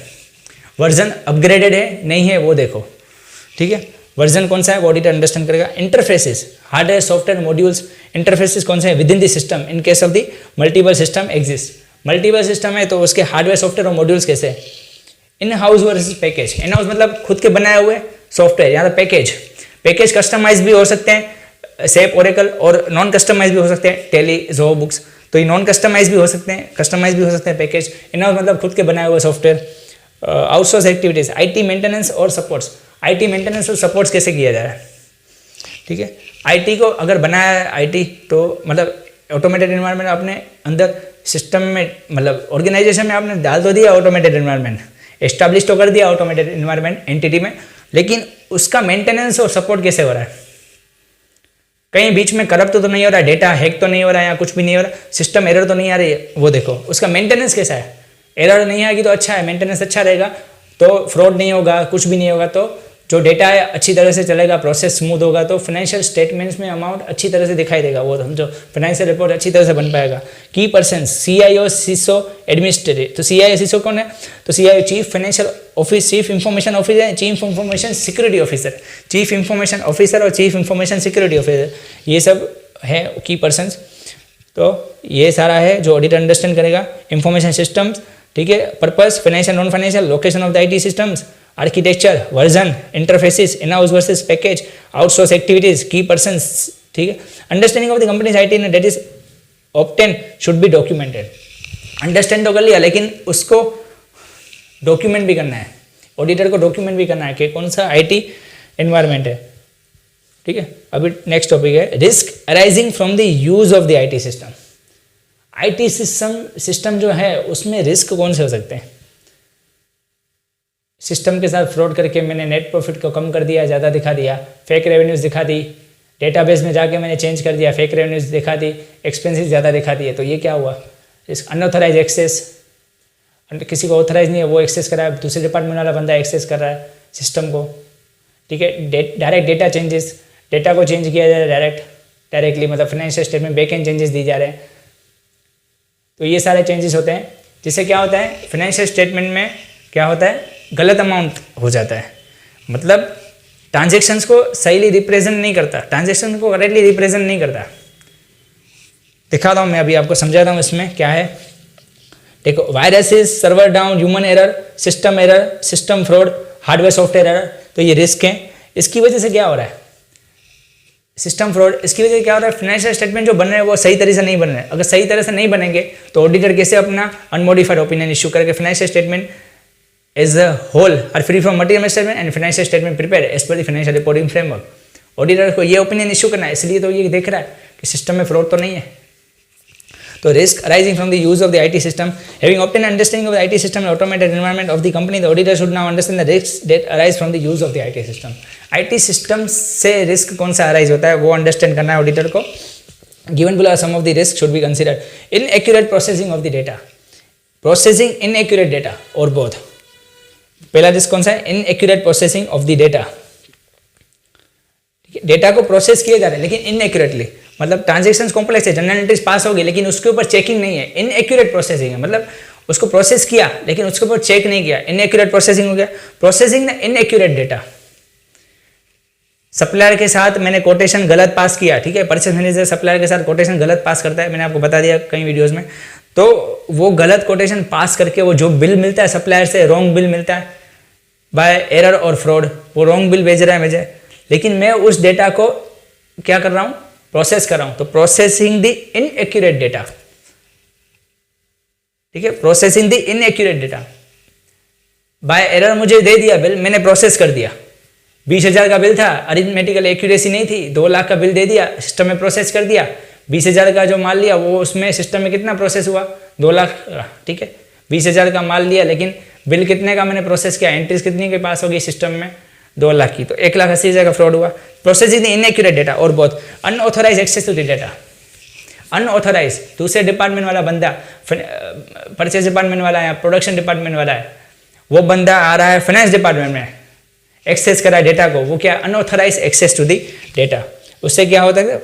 वर्जन अपग्रेडेड है नहीं है वो देखो, ठीक है, वर्जन कौन सा है वो ऑडिटर अंडरस्टैंड करेगा। Interfaces hardware software modules, interfaces कौन से हैं with in the system in case of the multiple system exist, multiple system है तो उसके हार्डवेयर सॉफ्टवेयर और मॉड्यूल्स कैसे हैं। इन house versus package, in house मतलब खुद के बनाए हुए सॉफ्टवेयर, यहाँ तो पैकेज कस्टमाइज भी हो सकते हैं सेप ओरेकल, और नॉन कस्टमाइज भी हो सकते हैं टेली ज़ो बुक्स, तो ये नॉन कस्टमाइज भी हो सकते हैं, कस्टमाइज भी हो सकते हैं पैकेज। इन हाउस मतलब खुद के बनाए हुए software. Outsource activities, IT maintenance और सपोर्ट्स, आईटी मेंटेनेंस और सपोर्ट्स कैसे किया जा रहा है, ठीक है। आईटी को अगर बनाया है आईटी तो मतलब ऑटोमेटेड इन्वायरमेंट आपने अंदर सिस्टम में मतलब ऑर्गेनाइजेशन में आपने डाल तो दिया ऑटोमेटेड इन्वायरमेंट, एस्टाब्लिश तो कर दिया ऑटोमेटेड इन्वायरमेंट एंटिटी में, लेकिन उसका मेंटेनेंस और सपोर्ट कैसे हो रहा है, कहीं बीच में करप्ट तो नहीं हो रहा है, डेटा हैक तो नहीं हो रहा है या कुछ भी नहीं हो रहा, सिस्टम एरर तो नहीं आ रही है, वो देखो उसका मेंटेनेंस कैसा है। एरर नहीं आएगी तो अच्छा है, मेंटेनेंस अच्छा रहेगा तो फ्रॉड नहीं होगा, कुछ भी नहीं होगा, तो जो डेटा है अच्छी तरह से चलेगा, प्रोसेस स्मूथ होगा, तो फाइनेंशियल स्टेटमेंट्स में अमाउंट अच्छी तरह से दिखाई देगा, वो समझो फाइनेंशियल रिपोर्ट अच्छी तरह से बन पाएगा। Key person CIO CISO administrative, तो CIO CISO कौन है, तो CIO chief financial office, chief information officer है, chief information security officer, chief information officer और चीफ इंफॉर्मेशन सिक्योरिटी ऑफिसर, ये सब है की पर्सनस। तो ये सारा है जो ऑडिटर अंडरस्टैंड करेगा। इंफॉर्मेशन सिस्टम्स, ठीक है, purpose, financial non financial, location of the IT systems, architecture, version, interfaces, in house versus package, outsource activities, key persons, ठीक है। Understanding of the company's IT that is obtain should be documented. Understand तो कर लिया लेकिन उसको document भी करना है, ऑडिटर को डॉक्यूमेंट भी करना है कि कौन सा IT एनवायरमेंट है, ठीक है। अभी नेक्स्ट टॉपिक है risk arising from the use of the IT system. IT system जो है उसमें रिस्क कौन से हो सकते हैं। सिस्टम के साथ फ्रॉड करके मैंने नेट प्रॉफिट को कम कर दिया, ज़्यादा दिखा दिया, फेक रेवेन्यूज दिखा दी, डेटाबेस में जाके मैंने चेंज कर दिया, फेक रेवेन्यूज दिखा दी, एक्सपेंसेस ज़्यादा दिखा दिए, तो ये क्या हुआ, रिस्क। अनऑथराइज एक्सेस, किसी को ऑथराइज नहीं है वो एक्सेस कर रहा है, दूसरे डिपार्टमेंट वाला बंदा एक्सेस कर रहा है सिस्टम को, ठीक है। डायरेक्ट डेटा चेंजेस, डेटा को चेंज किया जा रहा है डायरेक्टली, मतलब financial statement back and changes the जा रहे हैं, तो ये सारे चेंजेस होते हैं, जिससे क्या होता है फाइनेंशियल स्टेटमेंट में क्या होता है गलत अमाउंट हो जाता है, मतलब ट्रांजेक्शन्स को सही रिप्रेजेंट नहीं करता, ट्रांजेक्शन को करेक्टली रिप्रेजेंट नहीं करता। दिखाता हूँ मैं अभी आपको समझाता हूँ इसमें क्या है। देखो viruses, server down, human error, system fraud, hardware software error, तो ये रिस्क है। इसकी वजह से क्या हो रहा है सिस्टम फ्रॉड, इसकी वजह से क्या हो रहा है फाइनेंशियल स्टेटमेंट जो बन रहे हैं वो सही तरह से नहीं बन रहे हैं। अगर सही तरह से नहीं बनेंगे तो ऑडिटर कैसे अपना अनमोडिफाइड ओपिनियन इश्यू करके financial statement as a whole are free from material statement and financial statement prepare as per the financial reporting framework. Auditor को ये ओपिनियन इश्यू करना है, इसलिए तो ये देख रहा है कि सिस्टम में फ्रॉड तो नहीं है। तो risk arising from the use of the IT system, having obtain understanding of the IT system and automated environment of the company, the auditor should now understand the risk that arise from the use of the IT system. IT system से risk कौन सा arise होता है वो understand करना है auditor को। Given below some of the risk should be considered. Inaccurate processing of the data, processing inaccurate data और बोथ। पहला रिस्क कौन सा है inaccurate processing of the data, data को प्रोसेस किए जा रहे हैं लेकिन इनएक्यूरेटली, मतलब ट्रांजेक्शन्स कॉम्प्लेक्स है, जनरल एंट्रीज पास होगी लेकिन उसके ऊपर चेकिंग नहीं है, इनएक्यूरेट प्रोसेसिंग है, मतलब उसको प्रोसेस किया लेकिन उसके ऊपर चेक नहीं किया, इनएक्यूरेट प्रोसेसिंग हो गया। Processing the inaccurate data, supplier के साथ मैंने कोटेशन गलत पास किया, ठीक है, परचेज मैनेजर सप्लायर के साथ कोटेशन गलत पास करता है, मैंने आपको बता दिया कई वीडियोस में, तो वो गलत कोटेशन पास करके वो जो बिल मिलता है सप्लायर से, रॉन्ग बिल मिलता है बाय एरर और फ्रॉड, वो रॉन्ग बिल भेज रहा है मुझे, लेकिन मैं उस डेटा को क्या कर रहा हूँ प्रोसेस कर रहा हूँ, तो प्रोसेसिंग द इनएक्यूरेट डेटा, ठीक है, processing the inaccurate data. By error मुझे दे दिया बिल, मैंने प्रोसेस कर दिया, 20,000 का बिल था, अरिथमेटिकल एक्यूरेसी नहीं थी, 2 लाख का बिल दे दिया, सिस्टम में प्रोसेस कर दिया, 20,000 का जो माल लिया वो उसमें सिस्टम में कितना प्रोसेस हुआ 2 लाख, ठीक है, 20,000 का माल लिया लेकिन बिल कितने का मैंने प्रोसेस किया, एंट्रीज कितनी के पास होगी सिस्टम में 2 लाख की, तो 1,80,000 का फ्रॉड हुआ। प्रोसेसिंग इनएक्यूरेट डेटा और बहुत unauthorise access to the data, unauthorise दूसरे डिपार्टमेंट वाला बंदा, परचेज डिपार्टमेंट वाला है, प्रोडक्शन डिपार्टमेंट वाला है, वो बंदा आ रहा है फाइनेंस डिपार्टमेंट में एक्सेस करा है डेटा को, वो क्या unauthorise access to the data, उससे क्या होता है,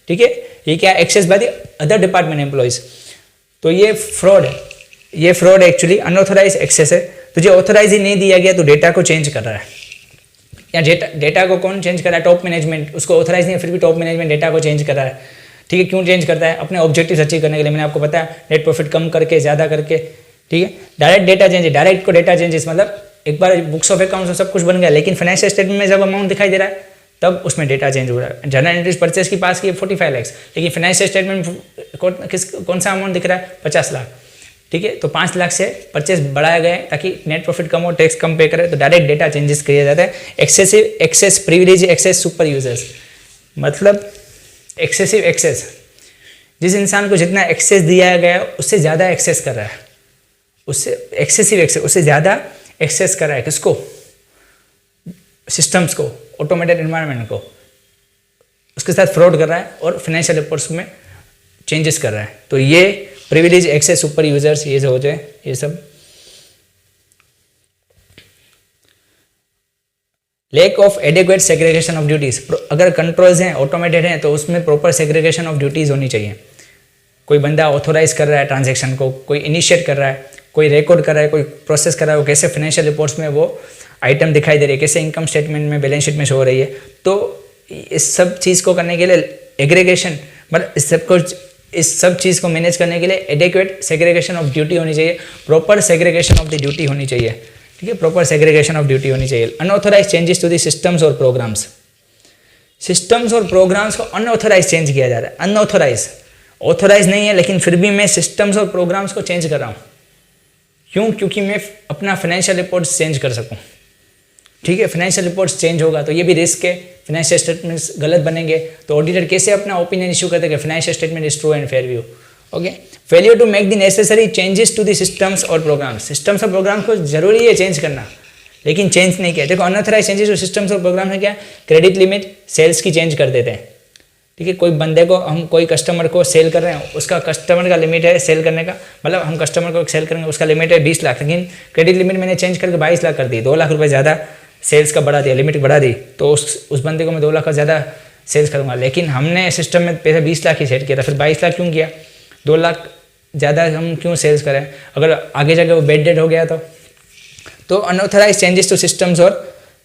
ठीक है, ये क्या access by the other department employees, तो ये फ्रॉड है, ये फ्रॉड एक्चुअली अनऑथराइज एक्सेस है। तुझे ऑथराइज ही नहीं दिया गया तो डेटा को चेंज कर रहा है, या डेटा को कौन चेंज कर रहा है, टॉप मैनेजमेंट, उसको ऑथराइज नहीं है फिर भी टॉप मैनेजमेंट डेटा को चेंज कर रहा है, ठीक है, क्यों चेंज करता है, अपने ऑब्जेक्टिव अचीव करने के लिए, मैंने आपको बताया नेट प्रॉफिट कम करके ज़्यादा करके, ठीक है। डायरेक्ट डेटा चेंज, डायरेक्ट को डेटा चेंजेस मतलब एक बार बुक्स ऑफ अकाउंट्स सब कुछ बन गया लेकिन फाइनेंशियल स्टेटमेंट में जब अमाउंट दिखाई दे रहा है तब उसमें डेटा चेंज हो रहा है। जनरल एंट्रीज परचेज की पास की 45 लाख, लेकिन फाइनेंशियल स्टेटमेंट कौन सा अमाउंट दिख रहा है 50 लाख, ठीक है। तो 5 लाख से परचेस बढ़ाया गया है ताकि नेट प्रॉफिट कम हो, टैक्स कम पे करे, तो डायरेक्ट डेटा चेंजेस किया जाता है। Excessive access, privilege access, super users, मतलब एक्सेसिव एक्सेस, जिस इंसान को जितना एक्सेस दिया गया उससे ज़्यादा एक्सेस कर रहा है, उससे एक्सेसिव एक्सेस, उससे ज़्यादा एक्सेस कर रहा है, किसको? सिस्टम्स को, ऑटोमेटेड एनवायरनमेंट को, उसके साथ फ्रॉड कर रहा है और फाइनेंशियल रिपोर्ट्स में चेंजेस कर रहा है। तो ये प्रिविलेज एक्सेस, सुपर यूजर्स, ये जो हो जाए, ये सब। Lack of adequate segregation of duties, अगर कंट्रोल्स हैं, ऑटोमेटेड हैं, तो उसमें प्रॉपर सेग्रीगेशन ऑफ ड्यूटीज होनी चाहिए। कोई बंदा ऑथोराइज कर रहा है ट्रांजैक्शन को, कोई इनिशिएट कर रहा है, कोई रिकॉर्ड कर रहा है, कोई प्रोसेस कर रहा है, वो कैसे फाइनेंशियल रिपोर्ट्स में वो आइटम दिखाई दे रही है, कैसे इनकम स्टेटमेंट में, बैलेंस शीट में शो हो रही है। तो इस सब चीज़ को करने के लिए एग्रीगेशन, मतलब इस सब चीज़ को मैनेज करने के लिए एडिक्वेट सेग्रीगेशन ऑफ ड्यूटी होनी चाहिए, proper segregation of the duty होनी चाहिए, ठीक है, प्रॉपर सेग्रीगेशन ऑफ ड्यूटी होनी चाहिए। Unauthorise changes to the systems और प्रोग्राम्स, सिस्टम्स और प्रोग्राम्स को अनऑथोराइज चेंज किया जा रहा है, अनऑथोराइज, ऑथोराइज नहीं है लेकिन फिर भी मैं सिस्टम्स और प्रोग्राम्स को चेंज कर रहा हूँ। क्यों? क्योंकि मैं अपना फाइनेंशियल रिपोर्ट्स चेंज कर सकूँ, ठीक है। फाइनेंशियल रिपोर्ट्स चेंज होगा तो ये भी रिस्क है, फाइनेंशियल स्टेटमेंट्स गलत बनेंगे, तो ऑडिटर कैसे अपना ओपिनियन इशू करते हैं कि financial statement is true and fair view, okay. Failure to make the necessary changes to the systems और प्रोग्राम्स, सिस्टम्स और प्रोग्राम को जरूरी है चेंज करना, लेकिन चेंज नहीं किया। देखो अनऑथराइज चेंजेस जो सिस्टम्स और प्रोग्राम है क्या, क्रेडिट लिमिट, सेल्स की चेंज कर देते हैं, ठीक है। कोई बंदे को, हम कोई कस्टमर को सेल कर रहे हैं, उसका कस्टमर का लिमिट है सेल करने का, मतलब हम कस्टमर को सेल करेंगे, उसका लिमिट है 20 लाख, लेकिन क्रेडिट लिमिट मैंने चेंज करके 22 लाख कर दी, 2 लाख रुपये ज़्यादा सेल्स का बढ़ा दिया, लिमिट बढ़ा दी, तो उस बंदे को मैं 2 लाख का ज़्यादा सेल्स करूँगा, लेकिन हमने सिस्टम में पहले 20 लाख ही सेट किया था, फिर 22 लाख क्यों किया? 2 लाख ज़्यादा हम क्यों सेल्स करें? अगर आगे जाके वो बेड डेड हो गया तो अनऑथराइज चेंजेस टू सिस्टम्स और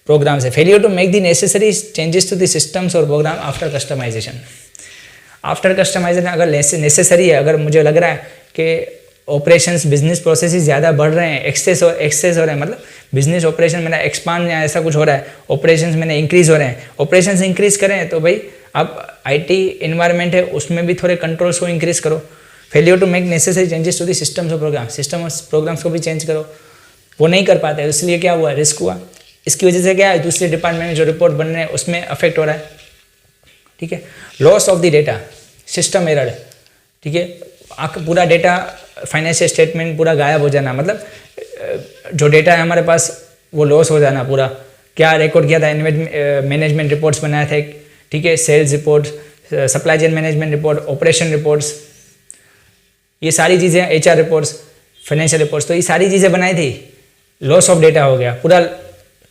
प्रोग्राम्स है। Failure to make the necessary changes to the systems और program after customisation, after customisation अगर नेसेसरी है, अगर मुझे लग रहा है कि ऑपरेशंस, बिजनेस प्रोसेसेस ज़्यादा बढ़ रहे हैं, एक्सेस हो रहे हैं, मतलब बिजनेस ऑपरेशन मेरा एक्सपांड या ऐसा कुछ हो रहा है, ऑपरेशंस मैंने इंक्रीज हो रहे हैं, ऑपरेशंस इंक्रीज करें तो भाई आप आईटी इन्वायरमेंट है उसमें भी थोड़े कंट्रोल्स को इंक्रीज करो। Failure to make necessary changes to the systems और प्रोग्राम, सिस्टम और प्रोग्राम्स को भी चेंज करो, वो नहीं कर पाते, इसलिए क्या हुआ, रिस्क हुआ। इसकी वजह से क्या है, दूसरे डिपार्टमेंट में जो रिपोर्ट बन रहे हैं उसमें अफेक्ट हो रहा है, ठीक है। Loss of the data, system error, ठीक है, पूरा डेटा फाइनेंशियल स्टेटमेंट पूरा गायब हो जाना, मतलब जो डेटा है हमारे पास वो लॉस हो जाना पूरा। क्या रिकॉर्ड किया था, मैनेजमेंट रिपोर्ट्स बनाए थे, ठीक है, sales report, supply chain management report, operation reports, ये सारी चीज़ें, एचआर रिपोर्ट्स, फाइनेंशियल रिपोर्ट्स, तो ये सारी चीज़ें बनाई थी, लॉस ऑफ डेटा हो गया,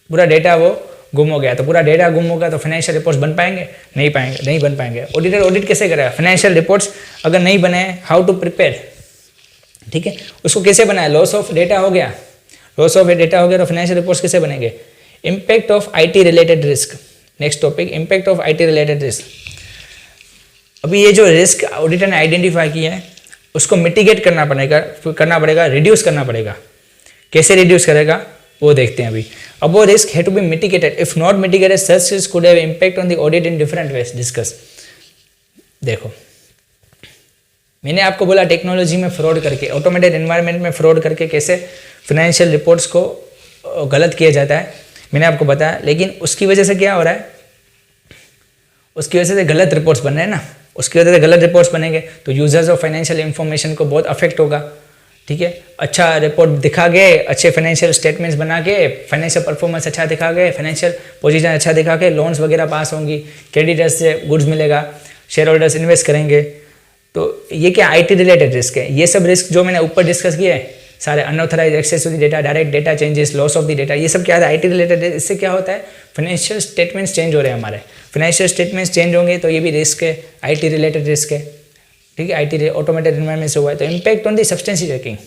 पूरा डेटा वो गुम हो गया। तो पूरा डेटा गुम हो गया तो फाइनेंशियल रिपोर्ट्स बन पाएंगे? नहीं बन पाएंगे। ऑडिटर ऑडिट कैसे करेगा? फाइनेंशियल रिपोर्ट्स अगर नहीं बने, हाउ टू प्रिपेयर, ठीक है, उसको कैसे बनाए? लॉस ऑफ डेटा हो गया, लॉस ऑफ डेटा हो गया तो फाइनेंशियल रिपोर्ट्स कैसे बनेंगे? Impact of IT related risk, next topic, impact of IT related risk. अभी ये जो रिस्क ऑडिटर ने आइडेंटिफाई किया है उसको मिटिगेट करना पड़ेगा, रिड्यूस करना पड़ेगा। कैसे रिड्यूस करेगा वो देखते हैं अभी। अब वो रिस्क है to be mitigated, if not mitigated such risk could have impact on the audit in different ways, discuss. देखो मैंने आपको बोला टेक्नोलॉजी में फ्रॉड करके, ऑटोमेटेड एनवायरनमेंट में फ्रॉड करके कैसे फाइनेंशियल रिपोर्ट्स को गलत किया जाता है, मैंने आपको बताया। लेकिन उसकी वजह से क्या हो रहा है, उसकी वजह से गलत रिपोर्ट्स बन रहे हैं ना, उसकी वजह से गलत रिपोर्ट्स बनेंगे तो यूजर्स ऑफ फाइनेंशियल इंफॉर्मेशन को बहुत अफेक्ट होगा, ठीक है। अच्छा रिपोर्ट दिखा गए, अच्छे फाइनेंशियल स्टेटमेंट्स बना के, फाइनेंशियल परफॉर्मेंस अच्छा दिखा गए, फाइनेंशियल पोजीशन अच्छा दिखा के लोन्स वगैरह पास होंगी, क्रेडिटर्स से गुड्स मिलेगा, शेयर होल्डर्स इन्वेस्ट करेंगे। तो ये क्या आईटी रिलेटेड रिस्क है। ये सब रिस्क जो मैंने ऊपर डिस्कस किए हैं सारे, unauthorise access to the data, direct data changes, loss of the data, ये सब क्या है, आईटी रिलेटेड है। इससे क्या होता है, फाइनेंशियल स्टेटमेंट्स चेंज हो रहे हैं हमारे, फाइनेंशियल स्टेटमेंट्स चेंज होंगे तो ये भी रिस्क है, आईटी रिलेटेड रिस्क है, ठीक है। आईटी ऑटोमेटेड एनवायरनमेंट से हुआ है तो impact on the substance checking,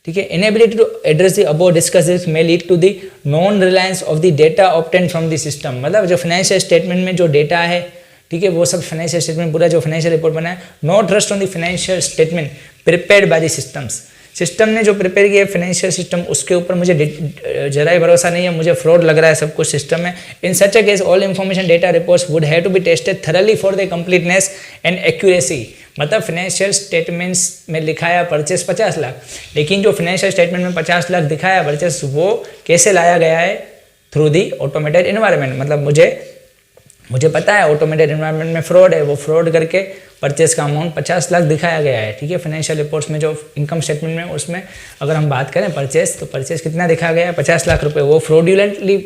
ठीक है। Inability to address the above discuss risk may lead to the non reliance of the data obtain from the system, मतलब जो फाइनेंशियल स्टेटमेंट में जो डेटा है, ठीक है, वो सब फाइनेंशियल स्टेटमेंट पूरा जो फाइनेंशियल रिपोर्ट बना है, not trust on the financial statement prepared by the systems, system ने जो प्रिपेयर किया फाइनेंशियल सिस्टम उसके ऊपर मुझे जरा ही भरोसा नहीं है, मुझे फ्रॉड लग रहा है सब कुछ सिस्टम में। In such a case all information data reports would have to be tested thoroughly for the completeness and accuracy, मतलब फाइनेंशियल स्टेटमेंट्स में लिखाया परचेस 50 लाख, लेकिन जो फाइनेंशियल स्टेटमेंट में 50 लाख दिखाया परचेस, वो कैसे लाया गया है? Through the automated environment. मतलब मुझे पता है ऑटोमेटेड इन्वायरमेंट में फ्रॉड है, वो फ्रॉड करके परचेस का अमाउंट 50 लाख दिखाया गया है। ठीक है, फाइनेंशियल रिपोर्ट्स में जो इनकम स्टेटमेंट में, उसमें अगर हम बात करें परचेस, तो परचेस कितना दिखाया गया है? 50 लाख रुपए, वो फ्रॉडुलेंटली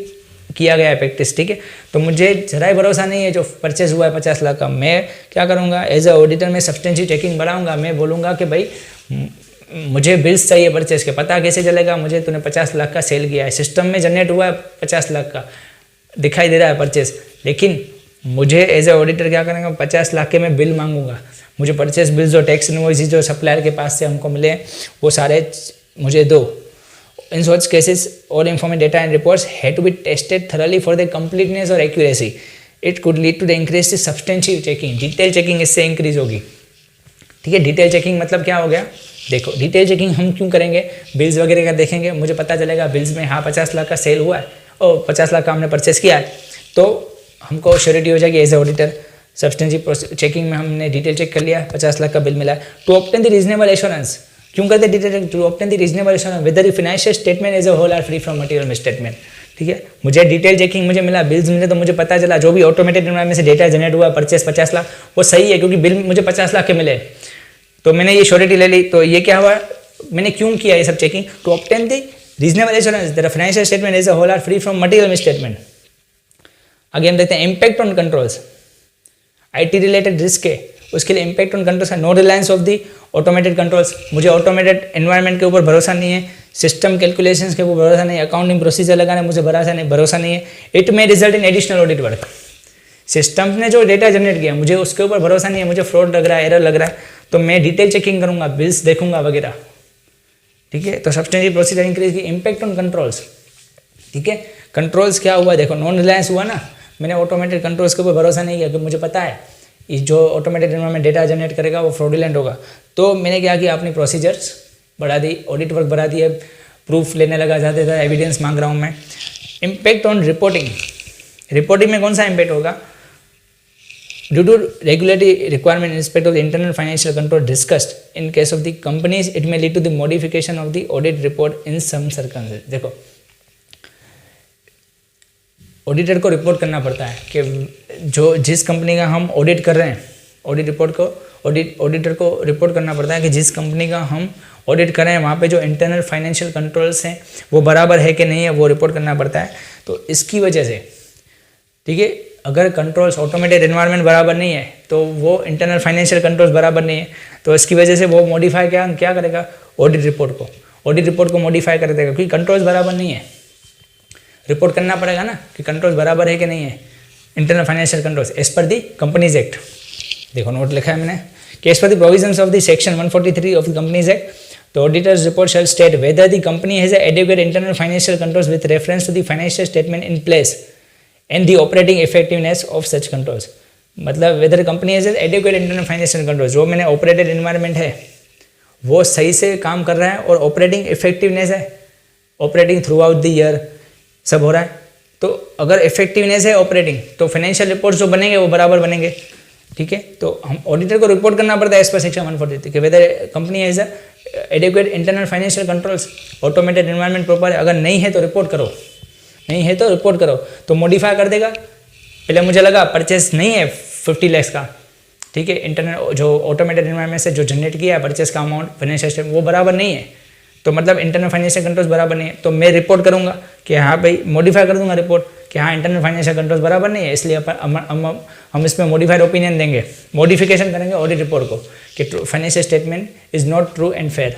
किया गया है प्रैक्टिस। ठीक है, तो मुझे जरा ही भरोसा नहीं है जो परचेस हुआ है 50 लाख का। मैं क्या करूँगा? एज अ ऑडिटर में सब्सटेंशियल चेकिंग बढ़ाऊंगा। मैं बोलूँगा कि भाई मुझे बिल्स चाहिए परचेस के, पता कैसे चलेगा मुझे तूने 50 लाख का सेल किया है, सिस्टम में जनरेट हुआ है 50 लाख का, दिखाई दे रहा है परचेस, लेकिन मुझे एज ए ऑडिटर क्या करेंगे? 50 लाख के मैं बिल मांगूंगा, मुझे परचेस बिल्स और टैक्स इनवॉइसेस जो सप्लायर के पास से हमको मिले वो सारे मुझे दो। In such cases all informative data and reports have to be tested thoroughly for the completeness और accuracy. It could lead to the increase the substantial checking. Detail checking इससे इंक्रीज होगी। ठीक है, डिटेल चेकिंग मतलब क्या हो गया? देखो, डिटेल चेकिंग हम क्यों करेंगे? बिल्स वगैरह का देखेंगे, मुझे पता चलेगा बिल्स में हाँ 50 लाख का सेल हुआ है और 50 लाख का हमने परचेस किया है, तो हमको श्योरिटी हो जाएगी as a auditor. Substantial checking में हमने डिटेल चेक कर लिया, 50 लाख का बिल मिला है। To obtain the reasonable assurance, क्यों करते detail check? To obtain the reasonable assurance whether the financial statement as a whole are free from material misstatement. ठीक है, मुझे डिटेल चेकिंग मुझे मिला, बिल्स मिले, तो मुझे पता चला जो भी ऑटोमेटेड इन्वायरमेंट से डेटा जनरेट हुआ परचेस 50 लाख, वो सही है क्योंकि बिल मुझे 50 लाख के मिले, तो मैंने ये श्योरिटी ले ली। तो ये क्या हुआ? मैंने क्यों किया ये सब checking? To obtain the reasonable assurance that the financial statement as a whole are free from material misstatement. आगे हम देखते हैं impact on controls. IT related risk है, उसके लिए इम्पैक्ट ऑन कंट्रोल्स है। No reliance of the automated controls, मुझे automated environment के ऊपर भरोसा नहीं है, सिस्टम कैलकुलेशंस के ऊपर भरोसा नहीं है, अकाउंटिंग प्रोसीजर लगाने मुझे भरोसा नहीं है। It may result in additional audit work. System ने जो डेटा जनरेट किया मुझे उसके ऊपर भरोसा नहीं है, मुझे फ्रॉड लग रहा है, एरर लग रहा है, तो मैं डिटेल चेकिंग करूंगा, बिल्स देखूंगा वगैरह। ठीक है, तो सब्सटेंशियल प्रोसीजर इंक्रीज की। इम्पैक्ट ऑन कंट्रोल्स, ठीक है, कंट्रोल्स क्या हुआ? देखो, नॉन रिलायंस हुआ ना, मैंने ऑटोमेटेड कंट्रोल्स के ऊपर भरोसा नहीं किया क्योंकि मुझे पता है ये जो ऑटोमेटेड इन्वायरमेंट डेटा जनरेट करेगा वो फ्रॉडुलेंट होगा। तो मैंने क्या किया? अपनी प्रोसीजर्स बढ़ा दी, ऑडिट वर्क बढ़ा दिए, प्रूफ लेने लगा, जाते थे एविडेंस मांग रहा हूँ मैं। इम्पैक्ट ऑन रिपोर्टिंग, रिपोर्टिंग में कौन सा इम्पैक्ट होगा? Due to regulatory requirement in respect of the internal financial control discussed in case of the companies, it may lead to the modification of the audit report in some circumstances. देखो, auditor को report करना पड़ता है कि जो जिस company का हम ऑडिट कर रहे हैं, ऑडिट रिपोर्ट को ऑडिटर को रिपोर्ट करना पड़ता है कि जिस कंपनी का हम ऑडिट कर रहे हैं वहाँ पे जो इंटरनल फाइनेंशियल कंट्रोल्स हैं वो बराबर है कि नहीं है, वो रिपोर्ट करना पड़ता है। तो इसकी वजह से, ठीक है, अगर कंट्रोल्स ऑटोमेटेड एनवायरनमेंट बराबर नहीं है तो वो इंटरनल फाइनेंशियल कंट्रोल्स बराबर नहीं है, तो इसकी वजह से वो मॉडिफाई क्या करेगा? ऑडिट रिपोर्ट को मॉडिफाई कर देगा क्योंकि कंट्रोल्स बराबर नहीं है। रिपोर्ट करना पड़ेगा ना कि कंट्रोल्स बराबर है कि नहीं है, internal financial controls as per the companies act. देखो, नोट लिखा है मैंने कि as per the provisions of the section 143 of the companies act, the auditor's report shall state whether the company has adequate internal financial controls with reference to the financial statement in place and the operating effectiveness of such controls. मतलब whether company has adequate internal financial controls, जो मैंने operated environment है वो सही से काम कर रहा है और ऑपरेटिंग इफेक्टिवनेस है, operating through out the year सब हो रहा है। तो अगर इफेक्टिवनेस है ऑपरेटिंग तो फाइनेंशियल रिपोर्ट्स जो बनेंगे वो बराबर बनेंगे। ठीक है, तो हम ऑडिटर को रिपोर्ट करना पड़ता है एज पर सेक्शन 143 कि weather company has adequate internal financial controls, automated environment proper है। अगर नहीं है तो रिपोर्ट करो, नहीं है तो रिपोर्ट करो, तो मॉडिफाई कर देगा। पहले मुझे लगा परचेस नहीं है 50 लाख का, ठीक है, इंटरनल जो ऑटोमेटेड एनवायरनमेंट से जो जनरेट किया है परचेस का अमाउंट फाइनेंशियल स्टेटमेंट वो बराबर नहीं है, तो मतलब इंटरनल फाइनेंशियल कंट्रोल्स बराबर नहीं है, तो मैं रिपोर्ट करूंगा कि हाँ भाई, मॉडिफाई कर दूंगा रिपोर्ट कि हाँ इंटरनल फाइनेंशियल कंट्रोल्स बराबर नहीं है, इसलिए हम इसमें मॉडिफाइड ओपिनियन देंगे, मॉडिफिकेशन करेंगे ऑडिट रिपोर्ट को कि financial statement is not true and fair.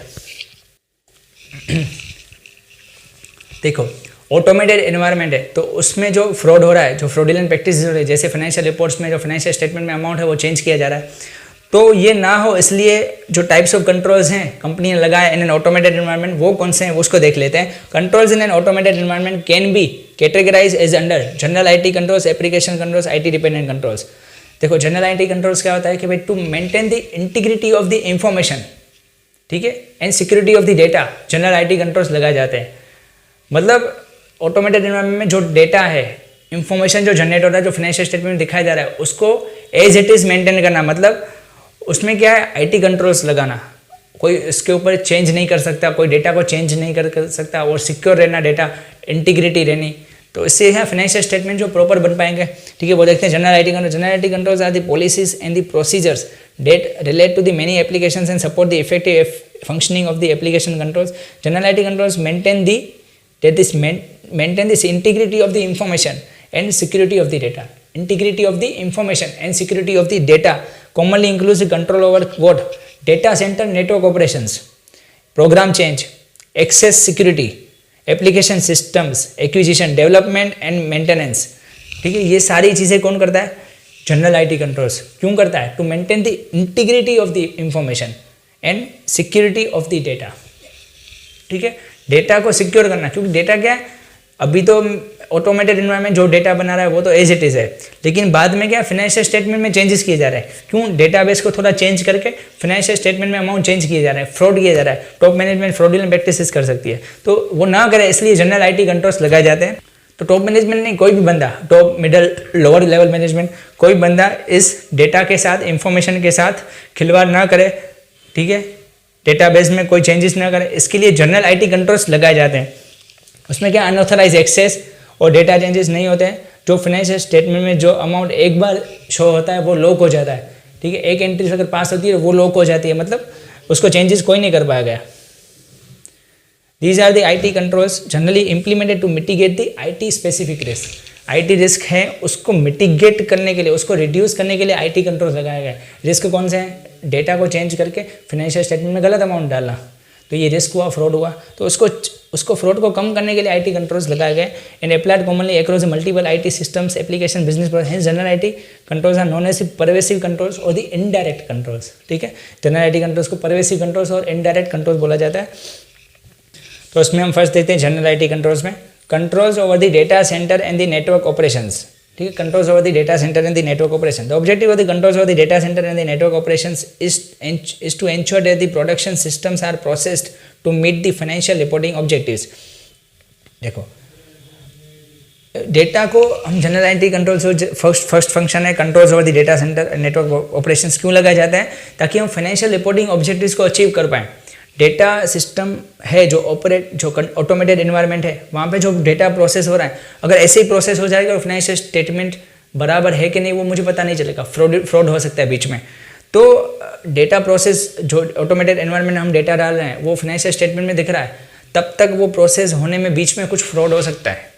देखो, ऑटोमेटेड एनवायरनमेंट है तो उसमें जो फ्रॉड हो रहा है, जो फ्रॉडुलेंट प्रैक्टिस हो रही है, जैसे फाइनेंशियल रिपोर्ट्स में जो फाइनेंशियल स्टेटमेंट में अमाउंट है वो चेंज किया जा रहा है, तो ये ना हो इसलिए जो टाइप्स ऑफ कंट्रोल्स हैं कंपनी ने लगाए इन एन ऑटोमेटेड एनवायरनमेंट वो कौन से हैं उसको देख लेते हैं। Controls in an automated environment can be categorise as under general IT controls, application controls, IT dependent controls. देखो, जनरल आईटी कंट्रोल्स क्या होता है कि भाई to maintain the integrity of the information, ठीक है, and security of the data, general IT controls लगाए जाते हैं। मतलब ऑटोमेटेड एनवायरनमेंट में जो डेटा है, इंफॉर्मेशन जो जनरेट हो रहा है, जो फाइनेंशियल स्टेटमेंट में दिखाया जा रहा है, उसको एज इट इज मेंटेन करना, मतलब उसमें क्या है, आईटी कंट्रोल्स लगाना, कोई इसके ऊपर चेंज नहीं कर सकता, कोई डेटा को चेंज नहीं कर सकता, और सिक्योर रहना, डेटा इंटीग्रिटी रहनी। तो इससे है फाइनेंशियल स्टेटमेंट जो प्रॉपर बन पाएंगे। ठीक है, वो देखते हैं general IT control. General IT controls are the policies and the procedures that relate to the many applications and support the effective functioning of the application controls. General IT controls maintain this integrity of the information and security of the data. Integrity of the information and security of the data commonly includes the control over what? Data center network operations, program change, access security, application systems, acquisition, development and maintenance. ठीक है, ये सारी चीज़ें कौन करता है? General IT controls. क्यों करता है? To maintain the integrity of the information and security of the data. ठीक है, डेटा को सिक्योर करना, क्योंकि डेटा क्या है, अभी तो ऑटोमेटेड एनवायरनमेंट जो डेटा बना रहा है वो तो एज इट इज़ है, लेकिन बाद में क्या फाइनेंशियल स्टेटमेंट में चेंजेस किए जा रहे हैं। क्यों? डेटाबेस को थोड़ा चेंज करके फाइनेंशियल स्टेटमेंट में अमाउंट चेंज किए जा रहे हैं, फ्रॉड किया जा रहा है, टॉप मैनेजमेंट फ्रॉडुलेंट प्रैक्टिसेस कर सकती है, तो वो ना करे, इसलिए जनरल आईटी कंट्रोल्स लगाए जाते हैं। तो टॉप मैनेजमेंट नहीं, कोई भी बंदा, top middle lower level management, कोई बंदा इस डेटा के साथ, इंफॉर्मेशन के साथ खिलवाड़ ना करे। ठीक है, डेटाबेस में कोई चेंजेस ना करे, इसके लिए जनरल आईटी कंट्रोल्स लगाए जाते हैं। उसमें क्या अनऑथराइज एक्सेस और डेटा चेंजेस नहीं होते हैं। जो फाइनेंशियल स्टेटमेंट में जो अमाउंट एक बार शो होता है वो लॉक हो जाता है। ठीक है, एक एंट्री अगर पास होती है वो लॉक हो जाती है, मतलब उसको चेंजेस कोई नहीं कर पाएगा। These are the IT controls generally implemented to mitigate the IT specific risk. IT risk है उसको मिटिगेट करने के लिए, उसको रिड्यूस करने के लिए आईटी कंट्रोल्स लगाया गया है। रिस्क कौन से हैं? डेटा को चेंज करके फाइनेंशियल स्टेटमेंट में गलत अमाउंट डालना, तो ये रिस्क हुआ, फ्रॉड हुआ। तो उसको फ्रॉड को कम करने के लिए आईटी कंट्रोल्स लगाए गए and applied commonly across multiple IT systems, application, business process. General IT controls are known as pervasive controls और द इनडायरेक्ट कंट्रोल्स। ठीक है, जनरल आईटी कंट्रोल्स को परवेसिव कंट्रोल्स और इनडायरेक्ट कंट्रोल्स बोला जाता है। तो उसमें हम फर्स्ट देखते हैं जनरल आईटी कंट्रोल्स में controls over the data centre and the network operations. ठीक है, controls over the data centre and the network operation. The objective of the controls over the data centre and the network operations is to ensure that the production systems are processed to meet the financial reporting objectives. देखो, data को हम general IT controls first function है controls over the data centre and network operations क्यों लगाया जाता है? ताकि हम फाइनेंशियल रिपोर्टिंग ऑब्जेक्टिव्स को अचीव कर पाएँ। डेटा सिस्टम है जो ऑटोमेटेड एनवायरनमेंट है, वहाँ पे जो डेटा प्रोसेस हो रहा है, अगर ऐसे ही प्रोसेस हो जाएगा और फाइनेंशियल स्टेटमेंट बराबर है कि नहीं वो मुझे पता नहीं चलेगा, फ्रॉड हो सकता है बीच में। तो डेटा प्रोसेस जो ऑटोमेटेड एनवायरनमेंट में हम डेटा डाल रहे हैं वो फाइनेंशियल स्टेटमेंट में दिख रहा है, तब तक वो प्रोसेस होने में बीच में कुछ फ्रॉड हो सकता है।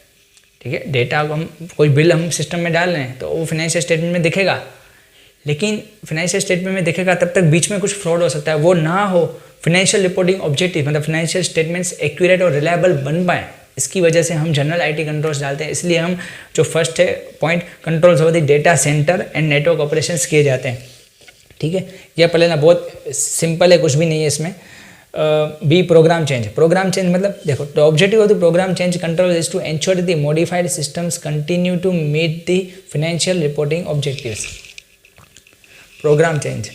ठीक है, डेटा को हम कोई बिल हम सिस्टम में डाल रहे हैं तो वो फाइनेंशियल स्टेटमेंट में दिखेगा, लेकिन फाइनेंशियल स्टेटमेंट में दिखेगा तब तक बीच में कुछ फ्रॉड हो सकता है, वो ना हो। फाइनेंशियल रिपोर्टिंग ऑब्जेक्टिव मतलब फाइनेंशियल स्टेटमेंट्स एक्यूरेट और रिलायबल बन पाएँ, इसकी वजह से हम जनरल आईटी कंट्रोल्स डालते हैं। इसलिए हम जो फर्स्ट है point controls over the data centre and network operations किए जाते हैं। ठीक है, यह पहले ना बहुत सिंपल है, कुछ भी नहीं है इसमें। B program change. Program change मतलब देखो, the objective of the program change control is to ensure the modified systems continue to meet the financial reporting objectives. Program change,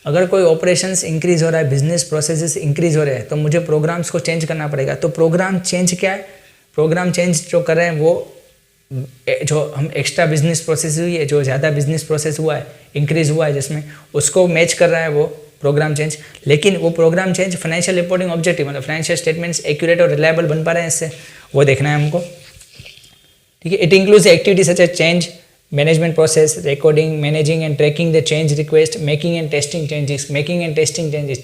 अगर कोई ऑपरेशंस इंक्रीज हो रहा है, बिजनेस प्रोसेसेस इंक्रीज हो रहे हैं, तो मुझे प्रोग्राम्स को चेंज करना पड़ेगा। तो प्रोग्राम चेंज क्या है? प्रोग्राम चेंज जो कर रहे हैं वो जो हम एक्स्ट्रा बिजनेस प्रोसेस हुई है, जो ज़्यादा बिजनेस प्रोसेस हुआ है, इंक्रीज हुआ है जिसमें, उसको मैच कर रहा है वो प्रोग्राम चेंज। लेकिन वो program change financial reporting objective मतलब फाइनेंशियल स्टेटमेंट्स एक्यूरेट और रिलायबल बन पा रहे हैं, इससे वो देखना है हमको। ठीक है, it includes activity such as change management process, recording, managing and tracking the change request, making and testing changes. Making and testing changes,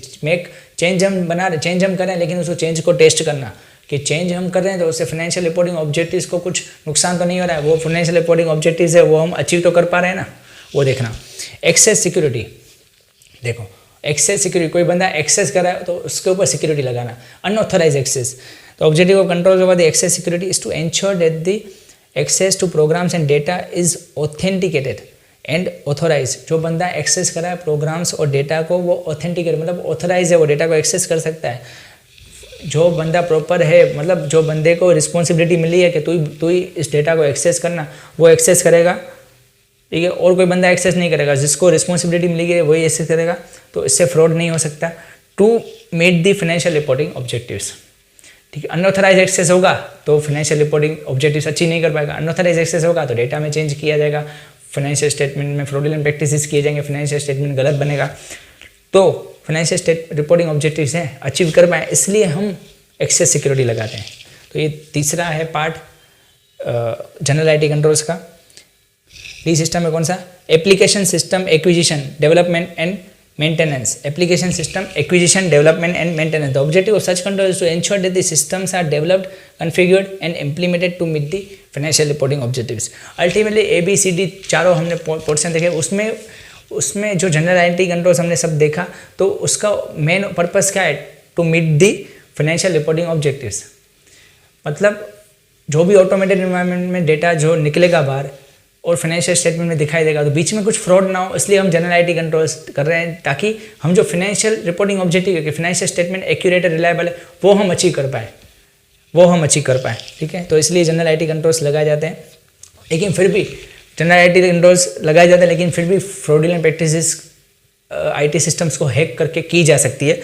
change हम बना रहे, चेंज हम कर रहे हैं, लेकिन उसको चेंज को टेस्ट करना कि चेंज हम कर रहे हैं तो उससे फाइनेंशियल रिपोर्टिंग ऑब्जेक्टिव्स को कुछ नुकसान तो नहीं हो रहा है, वो फाइनेंशियल रिपोर्टिंग ऑब्जेक्टिव्स है वो हम अचीव तो कर पा रहे हैं ना, वो देखना। एक्सेस सिक्योरिटी, देखो एक्सेस सिक्योरिटी, कोई बंदा एक्सेस कर रहा है तो उसके ऊपर सिक्योरिटी लगाना। अनऑथराइज एक्सेस, तो objective of control over the access security is to ensure that the access to programs and data is authenticated and authorise. जो बंदा एक्सेस कर रहा है प्रोग्राम्स और डेटा को, वो ऑथेंटिकेट मतलब ऑथोराइज है, वो डेटा को एक्सेस कर सकता है। जो बंदा प्रॉपर है, मतलब जो बंदे को रिस्पॉन्सिबिलिटी मिली है कि तू ही इस डेटा को एक्सेस करना, वो एक्सेस करेगा। ठीक है, और कोई बंदा एक्सेस नहीं करेगा, जिसको रिस्पॉन्सिबिलिटी मिली है वही एक्सेस करेगा, तो इससे फ्रॉड नहीं हो सकता। To meet the financial reporting objectives. ठीक है, अनऑथराइज एक्सेस होगा तो फाइनेंशियल रिपोर्टिंग ऑब्जेक्टिव्स अच्छी नहीं कर पाएगा। अनऑथराइज एक्सेस होगा तो डेटा में चेंज किया जाएगा, फाइनेंशियल स्टेटमेंट में फ्रॉडुलेंट प्रैक्टिसेस किए जाएंगे, फाइनेंशियल स्टेटमेंट गलत बनेगा। तो फाइनेंशियल स्टेट रिपोर्टिंग ऑब्जेक्टिव्स हैं अचीव कर पाए, इसलिए हम एक्सेस सिक्योरिटी लगाते हैं। तो ये तीसरा है पार्ट जनरल आईटी कंट्रोल्स का। डी सिस्टम में कौन सा? Application system acquisition development and maintenance. Application system acquisition development and maintenance. The objective of such control is to ensure that the systems are developed, configured and implemented to meet the financial reporting objectives. Ultimately ABCD चारों हमने portion देखे, उसमें जो general IT controls हमने सब देखा, तो उसका मेन पर्पस क्या है? To meet the financial reporting objectives. मतलब जो भी ऑटोमेटेड एनवायरनमेंट में डेटा जो निकलेगा बाहर और फाइनेंशियल स्टेटमेंट में दिखाई देगा, तो बीच में कुछ फ्रॉड ना हो, इसलिए हम जनरल आईटी कंट्रोल्स कर रहे हैं, ताकि हम जो फाइनेंशियल रिपोर्टिंग ऑब्जेक्टिव है कि फाइनेंशियल स्टेटमेंट एक्यूरेट रिलायबल है, वो हम अचीव कर पाए, ठीक है। तो इसलिए जनरल आईटी कंट्रोल्स लगाए जाते हैं। लेकिन फिर भी जनरल आईटी कंट्रोल्स लगाए जाते हैं, लेकिन फिर भी फ्रॉडुलेंट प्रैक्टिसेस आईटी सिस्टम्स को हैक करके की जा सकती है।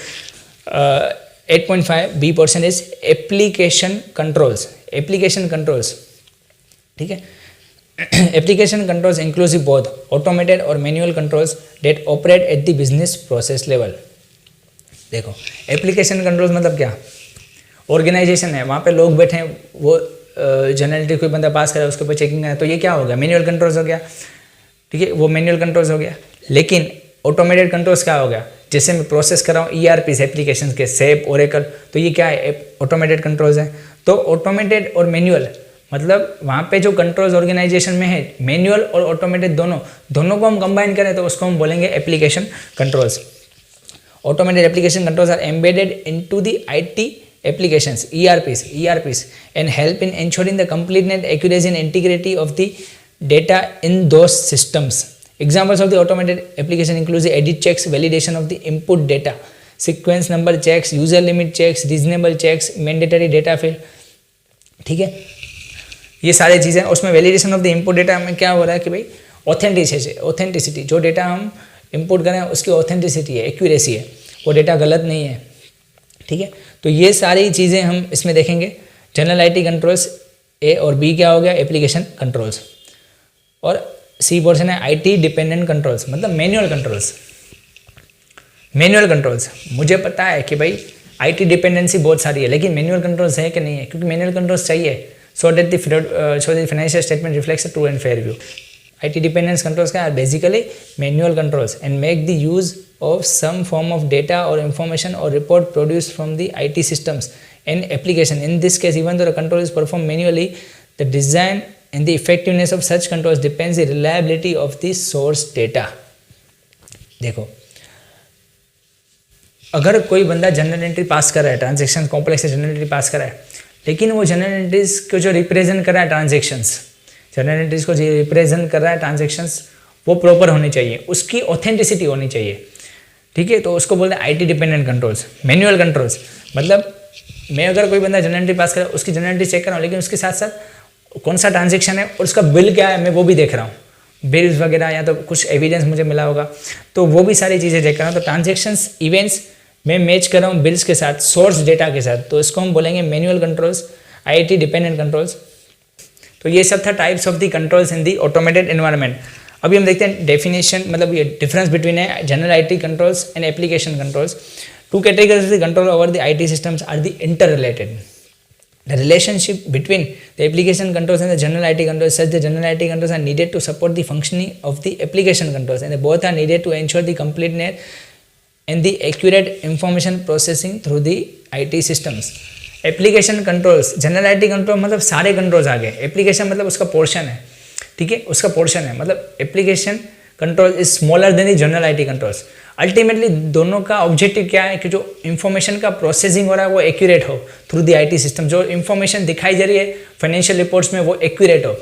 8.5 B portion is application controls. Application controls, ठीक है। Application controls inclusive both automated और manual controls that operate at the business process level. देखो एप्लीकेशन कंट्रोल्स मतलब क्या? ऑर्गेनाइजेशन है, वहाँ पे लोग बैठे हैं, वो जनरलिटी कोई बंदा पास करे, उसके ऊपर चेकिंग है, तो ये क्या हो गया? मैनुअल कंट्रोल्स हो गया, ठीक है, वो मैनुअल कंट्रोल्स हो गया। लेकिन ऑटोमेटेड कंट्रोल्स क्या हो गया? जैसे मैं प्रोसेस कर रहा हूँ ERP एप्लीकेशन के, SAP, ओरेकल, तो ये क्या है? ऑटोमेटेड कंट्रोल्स है। तो ऑटोमेटेड और मैनुअल मतलब वहाँ पे जो कंट्रोल्स ऑर्गेनाइजेशन में है, मैनुअल और ऑटोमेटेड दोनों को हम कंबाइन करें तो उसको हम बोलेंगे application controls. Automated application controls are embedded into the IT applications, ERPs and help in ensuring the completeness, accuracy and integrity of the data in those systems. Examples of the automated application include the edit checks, validation of the input data, sequence number checks, user limit checks, reasonable checks, mandatory data fill, ठीक है। ये सारी चीज़ें, उसमें validation of the input data में क्या हो रहा है कि भाई ऑथेंटिसिटी, जो डेटा हम इनपुट करें उसकी ऑथेंटिसिटी है, एक्यूरेसी है, वो डेटा गलत नहीं है, ठीक है। तो ये सारी चीज़ें हम इसमें देखेंगे। जनरल आईटी कंट्रोल्स A और B क्या हो गया? Application controls. और C पोर्शन है IT डिपेंडेंट कंट्रोल्स, मतलब मैनुअल कंट्रोल्स। मुझे पता है कि भाई IT डिपेंडेंसी बहुत सारी है, लेकिन मैनुअल कंट्रोल्स है कि नहीं है? क्योंकि मैनुअल कंट्रोल्स चाहिए so that the financial statement reflects a true and fair view. IT dependence controls are basically manual controls and make the use of some form of data or information or report produced from the IT systems and application. In this case, even though the control is performed manually, the design and the effectiveness of such controls depends the reliability of the source data. देखो, अगर कोई बंदा general entry पास कर रहा है, transaction complex से general entry पास कर रहा है, लेकिन वो जनरल एंट्रीज को जो रिप्रेजेंट कर रहा है ट्रांजेक्शंस, वो प्रॉपर होनी चाहिए, उसकी ऑथेंटिसिटी होनी चाहिए, ठीक है। तो उसको बोलते हैं IT dependent controls. Manual controls मतलब मैं अगर कोई बंदा जनरल एंट्री पास कर रहा है, उसकी जनरल एंट्री चेक कर रहा हूँ, लेकिन उसके साथ साथ कौन सा ट्रांजेक्शन है और उसका बिल क्या है, मैं वो भी देख रहा हूँ, बिल्स वगैरह, या तो कुछ एविडेंस मुझे मिला होगा, तो वो भी सारी चीज़ें चेक कर रहा हूँ। तो ट्रांजेक्शन्स इवेंट्स मैं मैच कर रहा हूँ बिल्स के साथ, सोर्स डेटा के साथ, तो इसको हम बोलेंगे manual controls, IT dependent controls. तो ये सब था types of the controls in the automated environment. अभी हम देखते हैं डेफिनेशन, मतलब ये डिफरेंस बिटवीन है general IT controls and application controls. Two categories of the control over the IT systems are the inter related. The relationship between the application controls and the general IT controls, such the general IT controls are needed to support the functioning of the application controls, and they both are needed to ensure the completeness and the accurate information processing through the IT systems. Application controls, general IT control मतलब सारे controls आ गए, application मतलब उसका portion है, ठीक है, उसका portion है, मतलब application control is smaller than the general IT controls. Ultimately दोनों का ऑब्जेक्टिव क्या है कि जो इन्फॉर्मेशन का प्रोसेसिंग हो रहा है वो एक्यूरेट हो थ्रू द आईटी सिस्टम, जो इन्फॉर्मेशन दिखाई जा रही है फाइनेंशियल रिपोर्ट्स में वो एक्यूरेट हो,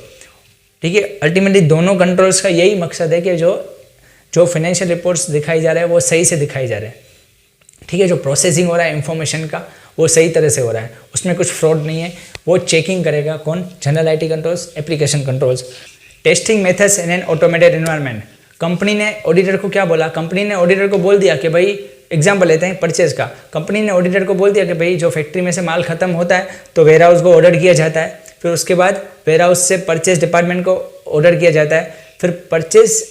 ठीक है। अल्टीमेटली दोनों कंट्रोल्स का यही मकसद है कि जो फाइनेंशियल रिपोर्ट्स दिखाई जा रहे हैं वो सही से दिखाई जा रहे हैं, ठीक है। जो प्रोसेसिंग हो रहा है इन्फॉर्मेशन का वो सही तरह से हो रहा है, उसमें कुछ फ्रॉड नहीं है, वो चेकिंग करेगा कौन? General IT controls, application controls. Testing methods in an automated environment. Company ने ऑडिटर को क्या बोला? कंपनी ने ऑडिटर को बोल दिया कि भाई, एग्जाम्पल लेते हैं परचेज का, कंपनी ने ऑडिटर को बोल दिया कि भाई जो फैक्ट्री में से माल खत्म होता है तो वेयर हाउस को ऑर्डर किया जाता है, फिर उसके बाद वेयर हाउस से परचेज डिपार्टमेंट को ऑर्डर किया जाता है, फिर परचेज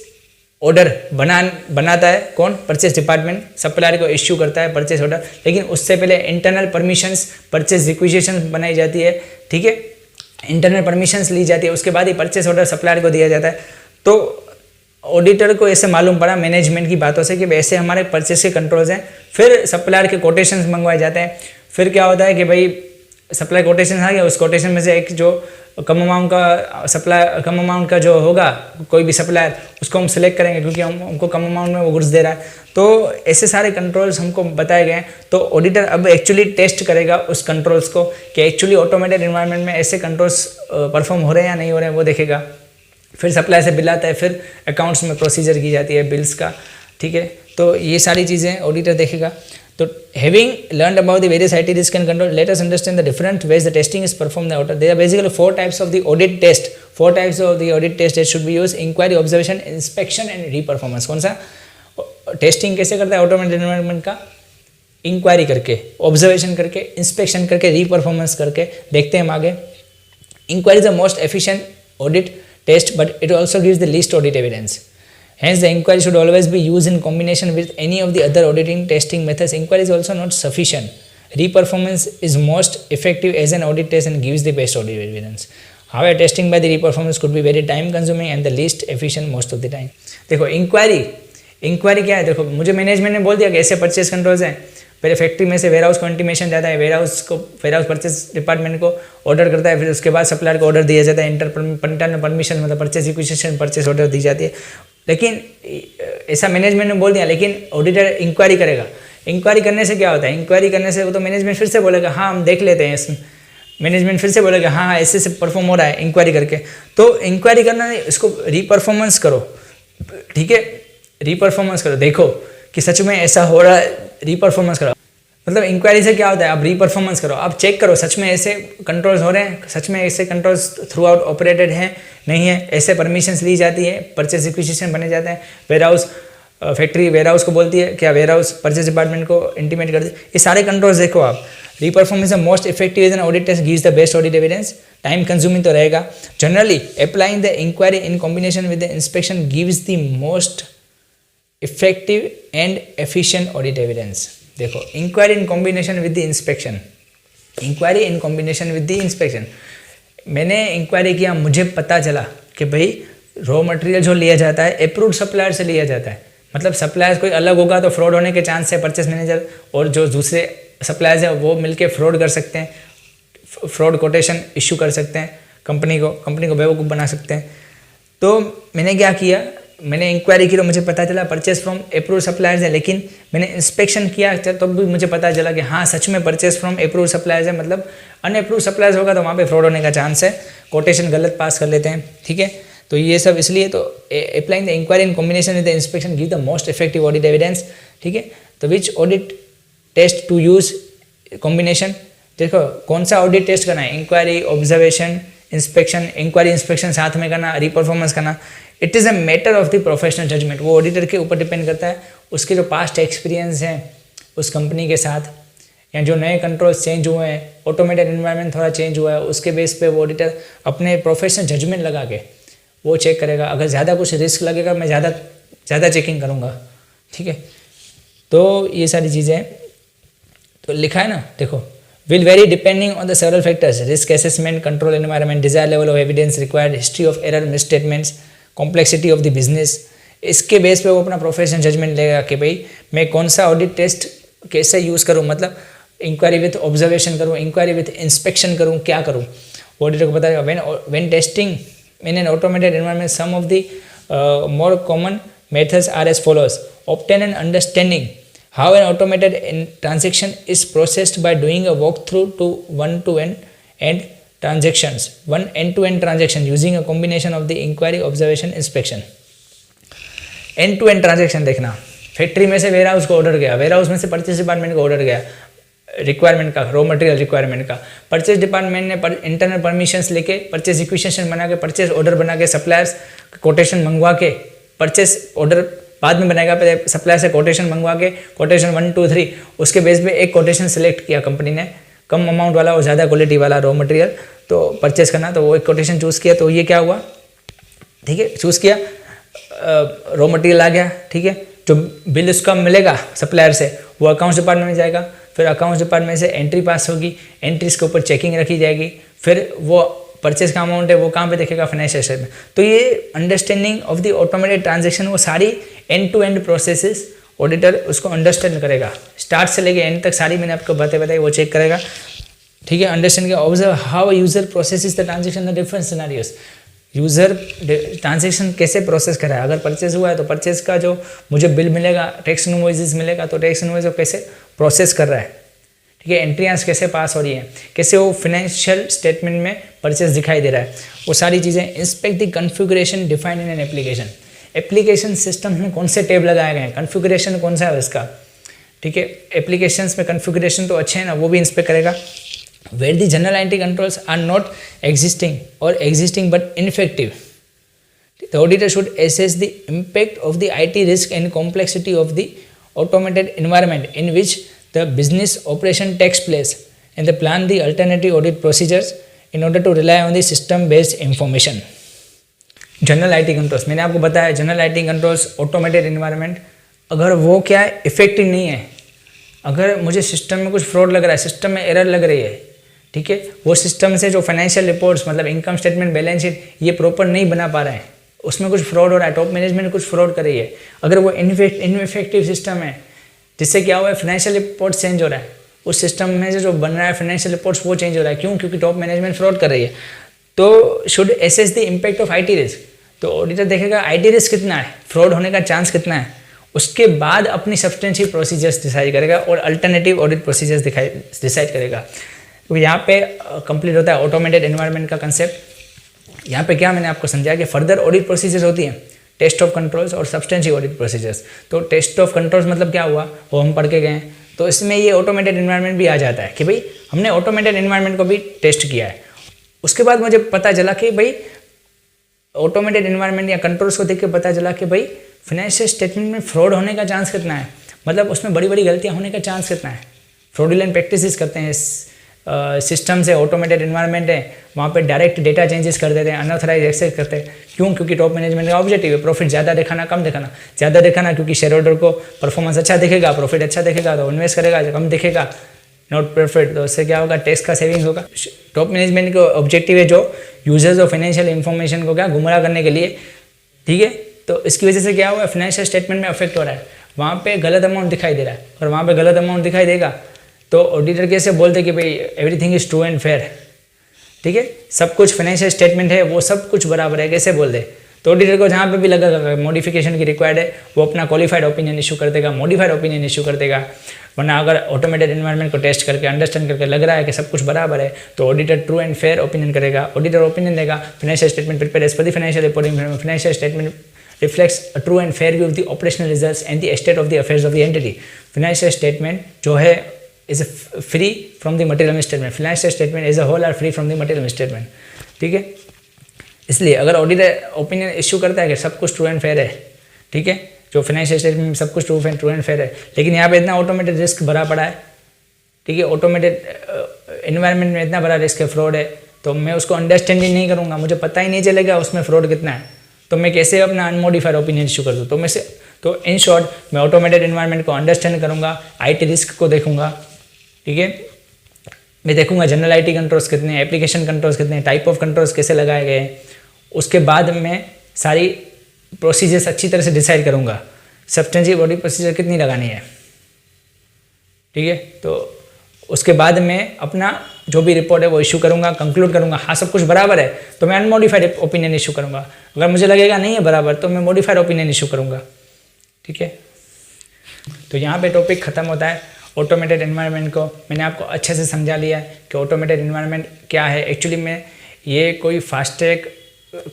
ऑर्डर बनाता है कौन, परचेस डिपार्टमेंट, सप्लायर को इश्यू करता है परचेस ऑर्डर, लेकिन उससे पहले इंटरनल परमिशंस, परचेस रिक्विजिशन बनाई जाती है, ठीक है, इंटरनल परमिशंस ली जाती है, उसके बाद ही परचेस ऑर्डर सप्लायर को दिया जाता है। तो ऑडिटर को ऐसे मालूम पड़ा मैनेजमेंट की बातों से कि ऐसे हमारे परचेस के कंट्रोल्स हैं, फिर सप्लायर के कोटेशंस मंगवाए जाते हैं। फिर क्या होता है कि भाई सप्लाई कोटेशन आ गया, उस कोटेशन में से एक जो कम अमाउंट का जो होगा कोई भी सप्लायर, उसको हम सिलेक्ट करेंगे क्योंकि हमको कम अमाउंट में वो गुड्स दे रहा है। तो ऐसे सारे कंट्रोल्स हमको बताए गए हैं। तो ऑडिटर अब एक्चुअली टेस्ट करेगा उस कंट्रोल्स को कि एक्चुअली ऑटोमेटेड इन्वायरमेंट में ऐसे कंट्रोल्स परफॉर्म हो रहे हैं या नहीं हो रहे हैं, वो देखेगा। फिर सप्लायर से बिल आता है, फिर अकाउंट्स में प्रोसीजर की जाती है बिल्स का, ठीक है। तो ये सारी चीज़ें ऑडिटर देखेगा। तो having learned about the various IT risk and control, let us understand the different ways the testing is perform the auditor. There are basically 4 types of the audit test, 4 types of the audit test that should be used, inquiry, observation, inspection and reperformance. कौन सा testing कैसे करता है automated environment का, inquiry करके, observation करके, inspection करके, reperformance करके। देखते हैं हम आगे। Inquiry is the most efficient audit test, but it also gives the least audit evidence. Hence, the inquiry should always be used in combination with any of the other auditing testing methods. Inquiry is also not sufficient. Reperformance is most effective as an audit test and gives the best audit evidence. However, testing by the reperformance could be very time consuming and the least efficient most of the time. देखो inquiry क्या है, देखो मुझे management ने बोल दिया कि ऐसे परचेज कंट्रोल्स हैं। पहले फैक्ट्री में से वेयरहाउस को इंटीमेशन जाता है, वेयरहाउस परचेज डिपार्टमेंट को ऑर्डर करता है, फिर उसके बाद सप्लायर को ऑर्डर दिया जाता है, इंटरनल परमिशन मतलब परचेज रिक्विजिशन, परचेज ऑर्डर दी जाती है। लेकिन ऐसा मैनेजमेंट ने बोल दिया, लेकिन ऑडिटर इंक्वायरी करेगा। इंक्वायरी करने से क्या होता है, इंक्वायरी करने से वो तो मैनेजमेंट फिर से बोलेगा हाँ हम देख लेते हैं इसमें, मैनेजमेंट फिर से बोलेगा हाँ ऐसे से परफॉर्म हो रहा है इंक्वायरी करके। तो इंक्वायरी करना नहीं, इसको रीपरफॉर्मेंस करो, ठीक है, रीपरफॉर्मेंस करो, देखो कि सच में ऐसा हो रहा है, रीपरफॉर्मेंस करो। मतलब इंक्वायरी से क्या होता है, आप रीपरफॉर्मेंस करो, आप चेक करो सच में ऐसे कंट्रोल्स हो रहे हैं, सच में ऐसे कंट्रोल्स थ्रू आउट ऑपरेटेड हैं नहीं है, ऐसे परमिशंस ली जाती है, परचेज रिक्विजिशन बने जाते हैं, वेयरहाउस फैक्ट्री वेयरहाउस को बोलती है, क्या वेयरहाउस परचेज डिपार्टमेंट को इंटीमेट करती है, ये सारे कंट्रोल्स देखो आप। Reperformance the most effective as an audit test gives the best audit evidence. Time consuming तो रहेगा। Generally applying the inquiry in combination with the inspection gives the most effective and efficient audit evidence. देखो inquiry in combination with the inspection, inquiry in combination with the inspection, मैंने inquiry किया, मुझे पता चला कि भाई रॉ मटेरियल जो लिया जाता है अप्रूव्ड सप्लायर से लिया जाता है, मतलब सप्लायर कोई अलग होगा तो फ्रॉड होने के चांस है, परचेस मैनेजर और जो दूसरे सप्लायर्स हैं वो मिलके फ्रॉड कर सकते हैं, फ्रॉड कोटेशन इशू कर सकते हैं, कंपनी को बेवकूफ़ बना सकते हैं। तो मैंने क्या किया, मैंने इंक्वायरी की तो मुझे पता चला परचेस फ्रॉम अप्रूव्ड सप्लायर्स है, लेकिन मैंने इंस्पेक्शन किया तो भी मुझे पता चला कि हाँ सच में परचेस फ्रॉम अप्रूव्ड सप्लायर्स है, मतलब अनअप्रूव्ड सप्लायर्स होगा तो वहाँ पे फ्रॉड होने का चांस है, कोटेशन गलत पास कर लेते हैं, ठीक है। तो ये सब इसलिए तो applying the inquiry in combination with the inspection give the most effective audit evidence, ठीक है। तो which audit test to use combination, देखो कौन सा ऑडिट टेस्ट करना है, inquiry, observation, inspection, inquiry inspection साथ में करना, रीपरफॉर्मेंस करना। It is a matter of the professional judgement, वो ऑडिटर के ऊपर डिपेंड करता है, उसके जो पास्ट एक्सपीरियंस हैं उस कंपनी के साथ, या जो नए कंट्रोल्स चेंज हुए हैं, ऑटोमेटेड एनवायरनमेंट थोड़ा चेंज हुआ है, उसके बेस पे वो ऑडिटर अपने प्रोफेशनल जजमेंट लगा के वो चेक करेगा। अगर ज़्यादा कुछ रिस्क लगेगा मैं ज़्यादा चेकिंग करूँगा, ठीक है। तो ये सारी चीज़ें तो लिखा है ना, देखो will vary depending on the several factors, risk assessment, control environment, desired level of evidence required, history of error, misstatements, complexity of the business। इसके बेस पे वो अपना प्रोफेशनल जजमेंट लेगा कि भाई मैं कौन सा ऑडिट टेस्ट कैसे यूज़ करूँ, मतलब इंक्वायरी विथ ऑब्जर्वेशन करूँ, इंक्वायरी विथ इंस्पेक्शन करूँ, क्या करूँ, ऑडिटर को बताएगा। When testing in an automated environment some of the more common methods are as follows. Obtain an understanding how an automated transaction is processed by doing a walkthrough to end-to-end transactions, one end-to-end transaction using a combination of the inquiry, observation, inspection। end-to-end transaction देखना, factory में से warehouse को order गया, warehouse में से purchase department को order गया requirement का, रॉ मटेरियल रिक्वायरमेंट का, परचेज डिपार्टमेंट ने इंटरनल परमिशंस लेके परचेज रिक्विजिशन बना के, परचेज ऑर्डर बना के, सप्लायर्स कोटेशन मंगवा के, परचेज ऑर्डर बाद में बनाएगा, पहले सप्लायर से कोटेशन मंगवा के, कोटेशन 1 2 3, उसके बेस पे एक कोटेशन सेलेक्ट किया कंपनी ने, कम अमाउंट वाला और ज़्यादा क्वालिटी वाला रॉ मटेरियल तो परचेस करना, तो वो एक कोटेशन चूज़ किया। तो ये क्या हुआ, ठीक है, चूज़ किया, रॉ मटेरियल आ गया, ठीक है, जो बिल उसका मिलेगा सप्लायर से वो अकाउंट्स डिपार्टमेंट में जाएगा, फिर अकाउंट्स डिपार्टमेंट से एंट्री पास होगी, एंट्रीज के ऊपर चेकिंग रखी जाएगी, फिर वो परचेज का अमाउंट है वो कहाँ पे देखेगा, फाइनेंशियल स्टेटमेंट। तो ये understanding of the automated transaction, वो सारी end to end processes auditor उसको अंडरस्टैंड करेगा, स्टार्ट से लेके एंड तक सारी मैंने आपको बातें बताई वो चेक करेगा, ठीक है। अंडरस्टैंड किया, observe how user processes the transaction in different scenarios, user transaction कैसे प्रोसेस करा है। अगर परचेज हुआ है तो परचेज का जो मुझे बिल मिलेगा, टैक्स इनवॉइसेस मिलेगा, तो टैक्स इनवॉइस को कैसे प्रोसेस कर रहा है, ठीक है, एंट्रियाँ कैसे पास हो रही है, कैसे वो फाइनेंशियल स्टेटमेंट में परचेज दिखाई दे रहा है, वो सारी चीज़ें। Inspect the configuration defined in an application, application system में कौन से टैब लगाए गए हैं, कन्फिगरेशन कौन सा है इसका, ठीक है। एप्लीकेशंस में कन्फिगरेशन तो अच्छे हैं ना, वो भी इंस्पेक्ट करेगा। Where the general IT controls are not existing but ineffective, the auditor should assess the impact of the IT risk and complexity of the automated environment in which the business operation takes place and plan the alternative audit procedures in order to rely on the system based information. General IT controls, मैंने आपको बताया general IT controls automated environment, अगर वो क्या है effective नहीं है, अगर मुझे सिस्टम में कुछ फ्रॉड लग रहा है, सिस्टम में एरर लग रही है, ठीक है, वो सिस्टम से जो फाइनेंशियल रिपोर्ट्स मतलब इनकम स्टेटमेंट, बैलेंस शीट ये प्रॉपर नहीं बना पा रहे हैं, उसमें कुछ फ्रॉड हो रहा है, टॉप मैनेजमेंट कुछ फ्रॉड कर रही है, अगर वो इनइफेक्टिव सिस्टम है जिससे क्या हुआ है फाइनेंशियल रिपोर्ट चेंज हो रहा है, उस सिस्टम में से जो बन रहा है फाइनेंशियल रिपोर्ट्स वो चेंज हो रहा है, क्यों, क्योंकि टॉप मैनेजमेंट फ्रॉड कर रही है, तो should assess the impact of IT risk, तो ऑडिटर देखेगा IT रिस्क कितना है, फ्रॉड होने का चांस कितना है, उसके बाद अपनी सब्सटेंशियल प्रोसीजर्स डिसाइड करेगा और अल्टरनेटिव ऑडिट प्रोसीजर्स डिसाइड करेगा। तो यहाँ पे कंप्लीट होता है ऑटोमेटेड एनवायरनमेंट का कंसेप्ट। यहाँ पे क्या मैंने आपको समझाया कि फर्दर ऑडिट प्रोसीजर्स होती हैं, टेस्ट ऑफ कंट्रोल्स और सब्सटेंशियल ऑडिट प्रोसीजर्स। तो टेस्ट ऑफ कंट्रोल्स मतलब क्या हुआ वो हम पढ़ के गए हैं, तो इसमें ये ऑटोमेटेड एनवायरनमेंट भी आ जाता है कि भाई हमने ऑटोमेटेड एनवायरनमेंट को भी टेस्ट किया है। उसके बाद मुझे पता चला कि भाई ऑटोमेटेड एनवायरनमेंट या कंट्रोल्स को देख के पता चला कि भाई फाइनेंशियल स्टेटमेंट में फ्रॉड होने का चांस कितना है, मतलब उसमें बड़ी बड़ी गलतियाँ होने का चांस कितना है, फ्रॉडुलेंट प्रैक्टिसेस करते हैं सिस्टम से। ऑटोमेटेड एनवायरनमेंट है वहाँ पे डायरेक्ट डेटा चेंजेस कर देते हैं, अनऑथराइज एक्सेस करते हैं, क्यों, क्योंकि टॉप मैनेजमेंट का ऑब्जेक्टिव है प्रॉफिट ज़्यादा दिखाना कम दिखाना, ज़्यादा दिखाना क्योंकि शेयर होल्डर को परफॉर्मेंस अच्छा दिखेगा, प्रॉफिट अच्छा दिखेगा तो इन्वेस्ट करेगा, कम दिखेगा नॉट प्रॉफिट तो उससे क्या होगा, टैक्स का सेविंग्स होगा। टॉप मैनेजमेंट का ऑब्जेक्टिव है जो यूजर्स ऑफ फाइनेंशियल इन्फॉर्मेशन को क्या गुमराह करने के लिए, ठीक है। तो इसकी वजह से क्या हुआ, फाइनेंशियल स्टेटमेंट में अफेक्ट हो रहा है, वहाँ पे गलत अमाउंट दिखाई दे रहा है, और वहाँ पे गलत अमाउंट दिखाई देगा तो ऑडिटर कैसे बोलते कि भाई everything is true and fair, ठीक है, सब कुछ फाइनेंशियल स्टेटमेंट है वो सब कुछ बराबर है, कैसे बोल दे। तो ऑडिटर को जहाँ पे भी लगा मॉडिफिकेशन की रिक्वायर्ड है वो अपना क्वालिफाइड ओपिनियन इशू कर देगा, मॉडिफाइड ओपिनियन इशू कर देगा। वरना अगर ऑटोमेटेड एनवायरनमेंट को टेस्ट करके अंडरस्टैंड करके लग रहा है कि सब कुछ बराबर है तो auditor true and fair opinion करेगा, ऑडिटर ओपिनियन देगा financial statement prepare as per the financial reporting, financial statement reflects a true and fair view of the operational results and the state of the affairs of the entity. Financial statement जो है is free from the material misstatement. Financial statement as a whole are free from the material misstatement. ठीक है, इसलिए अगर auditor opinion issue करता है कि सब कुछ ट्रू एंड फेयर है, ठीक है, जो फाइनेंशियल स्टेटमेंट में सब कुछ ट्रू एंड फेयर है, लेकिन यहाँ पे इतना ऑटोमेटेड रिस्क भरा पड़ा है, ठीक है, ऑटोमेटेड एनवायरनमेंट में इतना बड़ा रिस्क है, फ्रॉड है, तो मैं उसको अंडरस्टैंडिंग नहीं करूँगा, मुझे पता ही नहीं चलेगा उसमें फ्रॉड कितना है, तो मैं कैसे अपना अनमोडिफाइड ओपिनियन इशू कर दूँ। तो इन शॉर्ट मैं ऑटोमेटेड एनवायरनमेंट को अंडरस्टैंड करूँगा, IT रिस्क को देखूँगा, ठीक है, मैं देखूँगा जनरल IT कंट्रोल्स कितने हैं, एप्लीकेशन कंट्रोल्स कितने हैं, टाइप ऑफ कंट्रोल्स कैसे लगाए गए हैं, उसके बाद मैं सारी प्रोसीजर्स अच्छी तरह से डिसाइड करूँगा सब्सटेंशियल ऑडिट प्रोसीजर कितनी लगानी है, ठीक है। तो उसके बाद मैं अपना जो भी रिपोर्ट है वो इशू करूँगा, कंक्लूड करूँगा, हाँ सब कुछ बराबर है तो मैं अनमोडिफाइड ओपिनियन इशू करूँगा, अगर मुझे लगेगा नहीं है बराबर तो मैं मॉडिफाइड ओपिनियन इशू करूँगा, ठीक है। तो यहाँ पे टॉपिक ख़त्म होता है। ऑटोमेटेड एनवायरनमेंट को मैंने आपको अच्छे से समझा लिया है कि ऑटोमेटेड एनवायरनमेंट क्या है। एक्चुअली में ये कोई फास्ट ट्रैक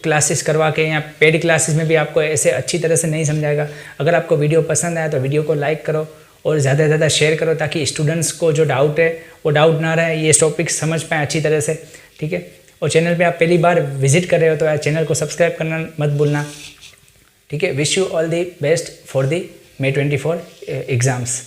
क्लासेस करवा के या पेड क्लासेस में भी आपको ऐसे अच्छी तरह से नहीं समझाएगा। अगर आपको वीडियो पसंद आया तो वीडियो को लाइक करो और ज़्यादा से ज़्यादा शेयर करो ताकि स्टूडेंट्स को जो डाउट है वो डाउट ना रहे, ये टॉपिक समझ पाएँ अच्छी तरह से, ठीक है। और चैनल पे आप पहली बार विजिट कर रहे हो तो यार चैनल को सब्सक्राइब करना मत भूलना, ठीक है। Wish you all the best for the May 24 exams.